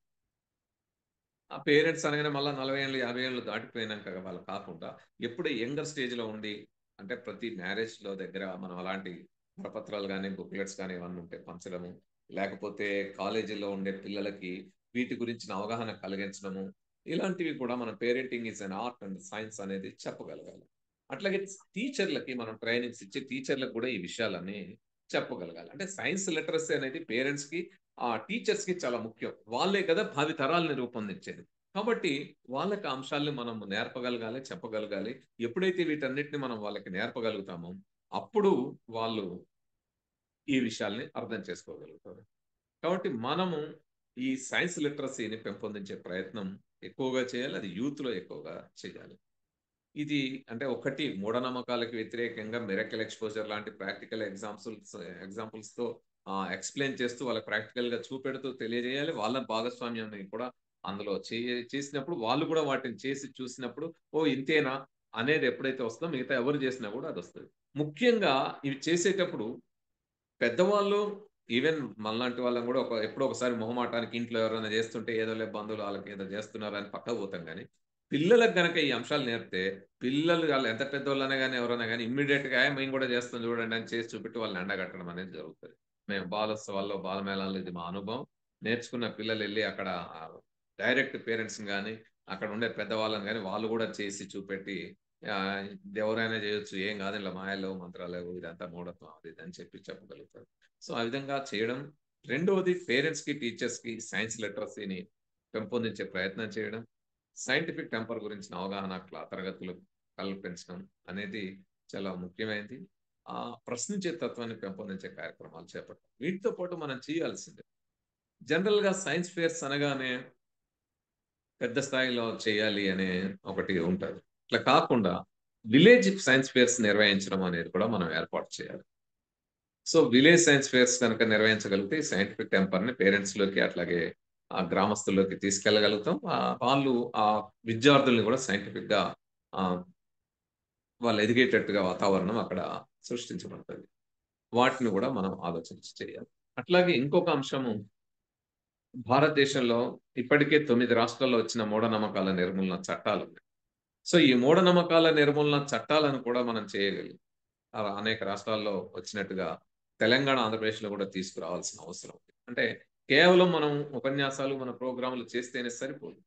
ఆ పేరెంట్స్ అనగానే మళ్ళా 40 ఏళ్ళు, 50 ఏళ్ళు దాటిపోయినాక వాళ్ళు కాకుండా ఎప్పుడు యంగర్ స్టేజ్‌లో ఉండి అంటే ప్రతి మ్యారేజ్‌లో దగ్గర మనం అలాంటి కరపత్రాలు గాని, బుక్లెట్స్ గాని ఇవన్నీ ఉంటే పంచడము. లేకపోతే కాలేజీలో ఉండే పిల్లలకి వీటి గురించిన అవగాహన కలిగించడము. ఇలాంటివి కూడా మనం parenting is an art and science అనేది చెప్పగలగాలి. అట్లాగే టీచర్‌లకి మనం ట్రైనింగ్స్ ఇచ్చి టీచర్‌లకు కూడా ఈ విషయాలన్నీ చెప్పగలగాలి. అంటే సైన్స్ లిటరసీ అనేది పేరెంట్స్‌కి టీచర్స్‌కి చాలా ముఖ్యం. వాళ్ళే కదా భావి తరాల్ని రూపొందించేది. కాబట్టి వాళ్ళకి ఆ అంశాల్ని మనం నేర్పగలగాలి, చెప్పగలగాలి. ఎప్పుడైతే వీటన్నిటిని మనం వాళ్ళకి నేర్పగలుగుతామో, అప్పుడు వాళ్ళు ఈ విషయాల్ని అర్థం చేసుకోగలుగుతారు. కాబట్టి మనము ఈ సైన్స్ లిటరసీని పెంపొందించే ప్రయత్నం ఎక్కువగా చేయాలి. అది యూత్‌లో ఎక్కువగా చేయాలి. ఇది అంటే ఒకటి మూఢనమ్మకాలకు వ్యతిరేకంగా మిరకల్ ఎక్స్పోజర్ లాంటి ప్రాక్టికల్ ఎగ్జాంపుల్స్ తో ఎక్స్ప్లెయిన్ చేస్తూ వాళ్ళకి ప్రాక్టికల్ గా చూపెడుతూ తెలియజేయాలి. వాళ్ళ భాగస్వామ్యాన్ని కూడా అందులో చేసినప్పుడు వాళ్ళు కూడా వాటిని చేసి చూసినప్పుడు ఓ ఇంతేనా అనేది ఎప్పుడైతే వస్తుందో మిగతా ఎవరు చేసినా కూడా అది వస్తుంది. ముఖ్యంగా ఇవి చేసేటప్పుడు పెద్దవాళ్ళు ఈవెన్ మనలాంటి వాళ్ళం కూడా ఎప్పుడో ఒకసారి మొహమాటానికి ఇంట్లో ఎవరైనా చేస్తుంటే ఏదోలే బంధువులు వాళ్ళకి ఏదో చేస్తున్నారని పక్కకు పోతాం గానీ, పిల్లలకు గనక ఈ అంశాలు నేర్పితే పిల్లలు ఆళ్ళు ఎంత పెద్దోళ్ళైనా గానీ, ఎవరైనా గానీ ఇమ్మీడియేట్‌గా మేము కూడా చేస్తాం చూడండి అని చేసి చూపెట్టి వాళ్ళని ఎండగట్టడం అనేది జరుగుతది. మేము బాలోత్సవాల్లో, బాలమేళాల్లో ఇది మా అనుభవం. నేర్చుకున్న పిల్లలెళ్లి అక్కడ డైరెక్ట్ పేరెంట్స్‌ని గానీ, అక్కడ ఉండే పెద్దవాళ్ళని గానీ వాళ్ళు కూడా చేసి చూపెట్టి ఎవరైనా చేయొచ్చు. ఏం కాదు ఇందులో మాయలు లేవు, మంత్రాలు లేవు. ఇదంతా మూఢత్వం అది ఇది అని చెప్పి చెప్పగలుగుతారు. సో, ఆ విధంగా చేయడం. రెండోది పేరెంట్స్‌కి, టీచర్స్‌కి సైన్స్ లిటరసీని పెంపొందించే ప్రయత్నం చేయడం. సైంటిఫిక్ టెంపర్ గురించిన అవగాహన తరగతులు కల్పించడం అనేది చాలా ముఖ్యమైనది. ప్రశ్నించే తత్వాన్ని పెంపొందించే కార్యక్రమాలు చేపట్టాలి. వీటితో పాటు మనం చేయాల్సింది జనరల్‌గా సైన్స్ ఫెయిర్స్ అనగానే పెద్ద స్థాయిలో చేయాలి అనే ఒకటి ఉంటది. ఇట్లా కాకుండా విలేజ్ సైన్స్ ఫెయిర్స్ నిర్వహించడం అనేది కూడా మనం ఏర్పాటు చేయాలి. సో, విలేజ్ సైన్స్ ఫెయిర్స్ గనక నిర్వహించగలిగితే సైంటిఫిక్ టెంపర్‌ని పేరెంట్స్‌లోకి అట్లాగే గ్రామస్తుల్లోకి తీసుకెళ్ళగలుగుతాం. వాళ్ళు విద్యార్థుల్ని కూడా సైంటిఫిక్‌గా ఆహ్, వాళ్ళు ఎదిగేటట్టుగా వాతావరణం అక్కడ సృష్టించబడతది. వాటిని కూడా మనం ఆలోచించి చేయాలి. అట్లాగే ఇంకొక అంశము భారతదేశంలో ఇప్పటికే 9 రాష్ట్రాల్లో వచ్చిన మూఢనమ్మకాల నిర్మూలన చట్టాలున్నాయి. సో, ఈ మూఢనమ్మకాల నిర్మూలన చట్టాలను కూడా మనం చేయగలిగాం. అనేక రాష్ట్రాల్లో వచ్చినట్టుగా తెలంగాణ, ఆంధ్రప్రదేశ్‌లో కూడా తీసుకురావాల్సిన అవసరం ఉంది. అంటే కేవలం మనం ఉపన్యాసాలు, మన ప్రోగ్రామ్‌లు చేస్తేనే సరిపోదు.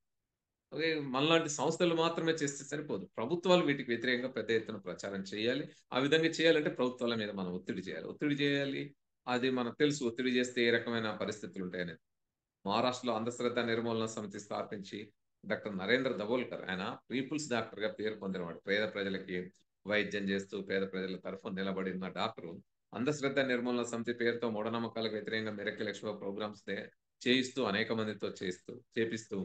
అదే మనలాంటి సంస్థలు మాత్రమే చేస్తే సరిపోదు. ప్రభుత్వాలు వీటికి వ్యతిరేకంగా పెద్ద ఎత్తున ప్రచారం చేయాలి. ఆ విధంగా చేయాలంటే ప్రభుత్వాల మీద మనం ఒత్తిడి చేయాలి. ఒత్తిడి చేయాలి. అది మనకు తెలుసు ఒత్తిడి చేస్తే ఏ రకమైన పరిస్థితులుంటాయనేది. మహారాష్ట్రలో అంధశ్రద్ధ నిర్మూలన సమితి స్థాపించి డాక్టర్ నరేంద్ర దబోల్కర్ ఆయన పీపుల్స్ డాక్టర్‌గా పేరు పొందినవాడు. పేద ప్రజలకి వైద్యం చేస్తూ పేద ప్రజల తరఫున నిలబడిన డాక్టరు. అంధశ్రద్ధ నిర్మూలన సమితి పేరుతో మూఢనమ్మకాలకు వ్యతిరేకంగా మిరకిల్ ఎక్స్‌పో ప్రోగ్రామ్స్ చేయిస్తూ అనేక మందితో చేపిస్తూ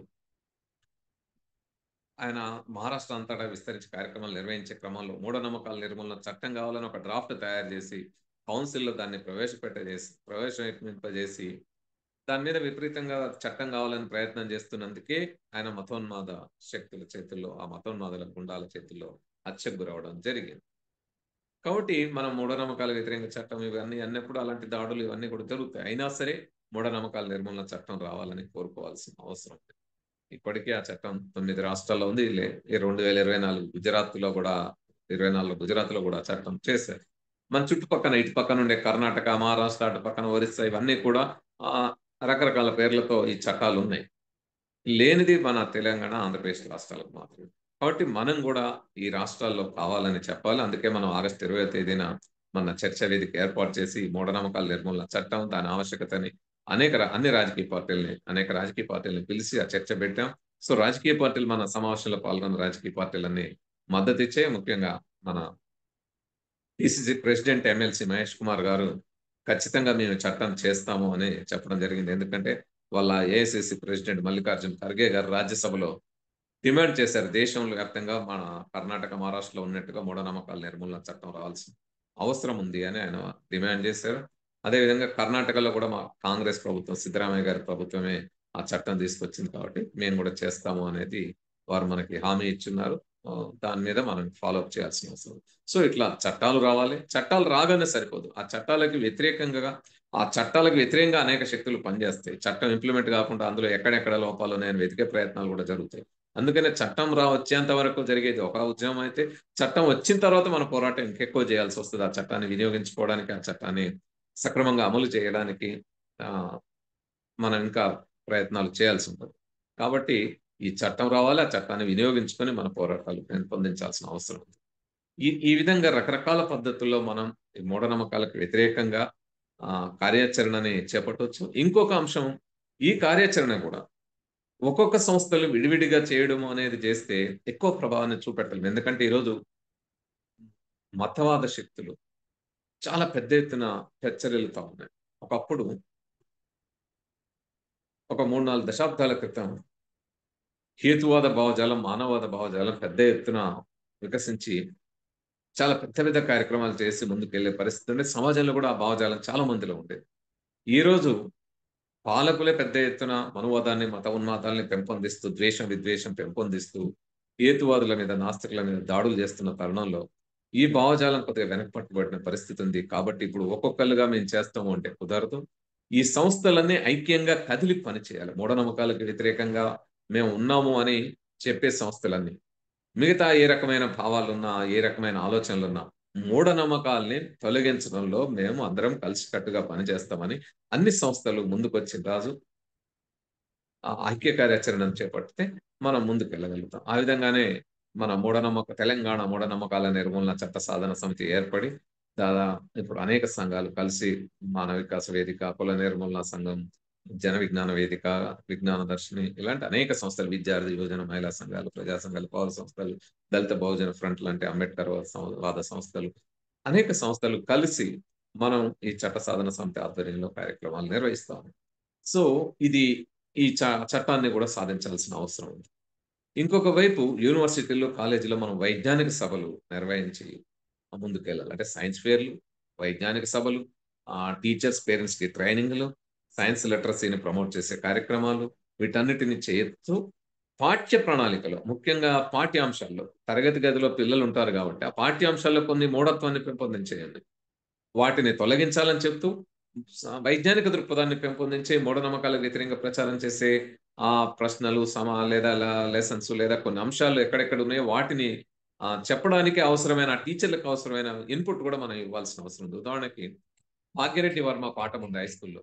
ఆయన మహారాష్ట్ర అంతటా విస్తరించి కార్యక్రమాలు నిర్వహించే క్రమంలో మూఢనమ్మకాల నిర్మూలన చట్టం కావాలని ఒక డ్రాఫ్ట్ తయారు చేసి కౌన్సిల్‌లో దాన్ని ప్రవేశింపజేసి దాని మీద విపరీతంగా చట్టం కావాలని ప్రయత్నం చేస్తున్నందుకే ఆయన మతోన్మాద శక్తుల చేతుల్లో, ఆ మతోన్మాదుల గుండాల చేతుల్లో హత్యకు గురవ్వడం జరిగింది. కాబట్టి మనం మూఢనమ్మకాల వ్యతిరేక చట్టం ఇవన్నీ అన్నప్పుడు అలాంటి దాడులు ఇవన్నీ కూడా జరుగుతాయి. అయినా సరే మూఢనమ్మకాల నిర్మూలన చట్టం రావాలని కోరుకోవాల్సిన అవసరం ఉంది. ఇప్పటికే ఆ చట్టం 9 రాష్ట్రాల్లో ఉంది. ఈ 2024 గుజరాత్‌లో కూడా 24లో గుజరాత్‌లో కూడా చట్టం చేశారు. మన చుట్టుపక్కన ఇటు పక్కన ఉండే కర్ణాటక, మహారాష్ట్ర, అటు పక్కన ఒరిస్సా ఇవన్నీ కూడా ఆహ్, రకరకాల పేర్లతో ఈ చట్టాలున్నాయి. లేనిది మన తెలంగాణ, ఆంధ్రప్రదేశ్ రాష్ట్రాలకు మాత్రమే. కాబట్టి మనం గూడా ఈ రాష్ట్రాల్లో కావాలని చెప్పాలి. అందుకే మనం ఆగస్టు 20వ తేదీన మన చర్చా వేదిక ఏర్పాటు చేసి మూఢనమ్మకాల నిర్మూలన చట్టం, దాని ఆవశ్యకతని అనేక రాజకీయ పార్టీలని పిలిసి ఆ చర్చ పెట్టాం. సో, రాజకీయ పార్టీలు మన సమావేశంలో పాల్గొన్న రాజకీయ పార్టీలన్నీ మద్దతిచ్చాయి. ముఖ్యంగా మన PCC president MLC Mahesh Kumar గారు ఖచ్చితంగా మేము చట్టం చేస్తాము అని చెప్పడం జరిగింది. ఎందుకంటే వాళ్ళ ఏఐసీసీ ప్రెసిడెంట్ మల్లికార్జున్ ఖర్గే గారు రాజ్యసభలో డిమాండ్ చేశారు. దేశంలో వ్యాప్తంగా మన కర్ణాటక, మహారాష్ట్రలో ఉన్నట్టుగా మూఢనమ్మకాల నిర్మూలన చట్టం రావాల్సిన అవసరం ఉంది అని ఆయన డిమాండ్ చేశారు. అదేవిధంగా కర్ణాటకలో కూడా మా కాంగ్రెస్ ప్రభుత్వం, సిద్ధరామయ్య గారి ప్రభుత్వమే ఆ చట్టం తీసుకొచ్చింది కాబట్టి మేము కూడా చేస్తాము అనేది వారు మనకి హామీ ఇచ్చున్నారు. దాని మీద మనం ఫాలో అప్ చేయాల్సిన అవసరం. సో, ఇట్లా చట్టాలు రావాలి. చట్టాలు రాగానే సరిపోదు. ఆ చట్టాలకు వ్యతిరేకంగా అనేక శక్తులు పనిచేస్తాయి. చట్టం ఇంప్లిమెంట్ కాకుండా అందులో ఎక్కడెక్కడ లోపాలున్నాయని వెతికే ప్రయత్నాలు కూడా జరుగుతాయి. అందుకనే చట్టం వచ్చేంత వరకు జరిగేది ఒక ఉద్యమం అయితే, చట్టం వచ్చిన తర్వాత మన పోరాటం ఇంకెక్కువ చేయాల్సొస్తది. ఆ చట్టాన్ని వినియోగించుకోవడానికి, ఆ చట్టాన్ని సక్రమంగా అమలు చేయడానికి ఆహ్, మనం ఇంకా ప్రయత్నాలు చేయాల్సుంటది. కాబట్టి ఈ చట్టం రావాలి. ఆ చట్టాన్ని వినియోగించుకొని మన పోరాటాలు పెంపొందించాల్సిన అవసరం ఉంది. ఈ ఈ విధంగా రకరకాల పద్ధతుల్లో మనం ఈ మూఢనమ్మకాలకు వ్యతిరేకంగా కార్యాచరణని చేపట్టొచ్చు. ఇంకొక అంశం ఈ కార్యాచరణ కూడా ఒక్కొక్క సంస్థలు విడివిడిగా చేయడము అనేది చేస్తే ఎక్కువ ప్రభావాన్ని చూపెట్టలేం. ఎందుకంటే ఈరోజు మతవాద శక్తులు చాలా పెద్ద ఎత్తున పెచ్చరిల్లుతా ఉన్నాయి. ఒకప్పుడు ఒక 3, 4 దశాబ్దాల క్రితం హేతువాద భావజాలం, మానవవాద భావజాలం పెద్ద ఎత్తున వికసించి చాలా పెద్ద పెద్ద కార్యక్రమాలు చేసి ముందుకెళ్ళే పరిస్థితి ఉండే. సమాజంలో కూడా ఆ భావజాలం చాలా మందిలో ఉండేది. ఈరోజు పాలకులే పెద్ద ఎత్తున మనువాదాన్ని, మత ఉన్మాదాల్ని పెంపొందిస్తూ, ద్వేషం, విద్వేషం పెంపొందిస్తూ, హేతువాదుల మీద, నాస్తికుల మీద దాడులు చేస్తున్న తరుణంలో, ఈ భావజాలం కొద్దిగా వెనకపట్టుబడిన పరిస్థితి ఉంది. కాబట్టి ఇప్పుడు ఒక్కొక్కళ్ళుగా మేము చేస్తాము అంటే కుదరదు. ఈ సంస్థలన్నీ ఐక్యంగా కదిలి పనిచేయాలి. మూఢనమ్మకాలకు వ్యతిరేకంగా మేము ఉన్నాము అని చెప్పే సంస్థలన్నీ. మిగతా ఏ రకమైన భావాలున్నా, ఏ రకమైన ఆలోచనలున్నా, మూఢనమ్మకాల్ని తొలగించడంలో మేము అందరం కలిసికట్టుగా పనిచేస్తామని అన్ని సంస్థలు ముందుకొచ్చిన రాజు ఐక్య కార్యాచరణను చేపడితే మనం ముందుకెళ్ళగలుగుతాం. ఆ విధంగానే మన తెలంగాణ మూఢనమ్మకాల నిర్మూలన చట్ట సాధన సమితి ఏర్పడి, దాదా ఇప్పుడు అనేక సంఘాలు కలిసి మానవ వికాస వేదిక, కుల నిర్మూలన సంఘం, జన విజ్ఞాన వేదిక, విజ్ఞాన దర్శిని ఇలాంటి అనేక సంస్థలు విద్యార్థి యువజన మహిళా సంఘాలు, ప్రజా సంఘాలు, పౌర సంస్థలు, దళిత బహుజన ఫ్రంట్ లాంటి అంబేద్కర్ వాద సంస్థలు, అనేక సంస్థలు కలిసి మనం ఈ చట్ట సాధన సమితి ఆధ్వర్యంలో కార్యక్రమాలు నిర్వహిస్తాం. సో, ఇది ఈ చట్టాన్ని కూడా సాధించాల్సిన అవసరం ఉంది. ఇంకొక వైపు యూనివర్సిటీల్లో, కాలేజీలో మనం వైజ్ఞానిక సభలు నిర్వహించి ముందుకెళ్ళాలి. అంటే సైన్స్ ఫెయిర్‌లు, వైజ్ఞానిక సభలు, టీచర్స్, పేరెంట్స్‌కి ట్రైనింగ్‌లు, సైన్స్ లిటరసీని ప్రమోట్ చేసే కార్యక్రమాలు వీటన్నిటిని చేస్తూ పాఠ్య ప్రణాళికలో ముఖ్యంగా పాఠ్యాంశాల్లో తరగతి గదిలో పిల్లలుంటారు గాబట్టి, ఆ పాఠ్యాంశాల్లో కొన్ని మూఢత్వాన్ని పెంపొందించేయండి. వాటిని తొలగించాలని చెప్తూ వైజ్ఞానిక దృక్పథాన్ని పెంపొందించే మూఢనమ్మకాలకు వ్యతిరేకంగా ప్రచారం చేసే ప్రశ్నలు లేదా లెసన్స్ లేదా కొన్ని అంశాలు ఎక్కడెక్కడ ఉన్నాయో వాటిని చెప్పడానికి అవసరమైన టీచర్‌లకు అవసరమైన ఇన్‌పుట్ కూడా మనం ఇవ్వాల్సిన అవసరం ఉంది. ఉదాహరణకి భాగ్యరెడ్డి వర్మ పాఠం ఉంది హై స్కూల్‌లో.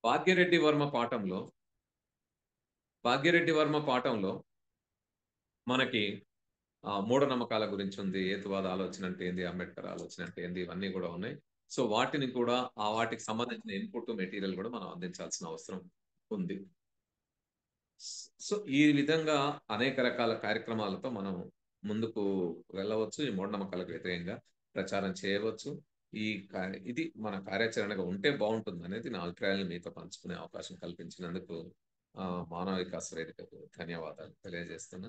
భాగ్యరెడ్డి వర్మ పాఠంలో భాగ్యరెడ్డి వర్మ పాఠంలో మనకి మూఢనమ్మకాల గురించి ఉంది. హేతువాద ఆలోచన అంటే ఏంది? అంబేద్కర్ ఆలోచన అంటే ఏంది? ఇవన్నీ గూడా ఉన్నాయి. సో, వాటిని కూడా వాటికి సంబంధించిన ఇన్‌పుట్ మెటీరియల్ గూడా మనం అందించాల్సిన అవసరం ఉంది. సో, ఈ విధంగా అనేక రకాల కార్యక్రమాలతో మనం ముందుకు వెళ్ళవచ్చు. ఈ మూఢనమ్మకాలకు వ్యతిరేకంగా ప్రచారం చేయవచ్చు. ఈ కా ఇది మన కార్యాచరణగా ఉంటే బావుంటుందనేది నా అభిప్రాయాలను మీతో పంచుకునే అవకాశం కల్పించినందుకు మానవ వికాస్ వేదికకు ధన్యవాదాలు తెలియజేస్తున్నా.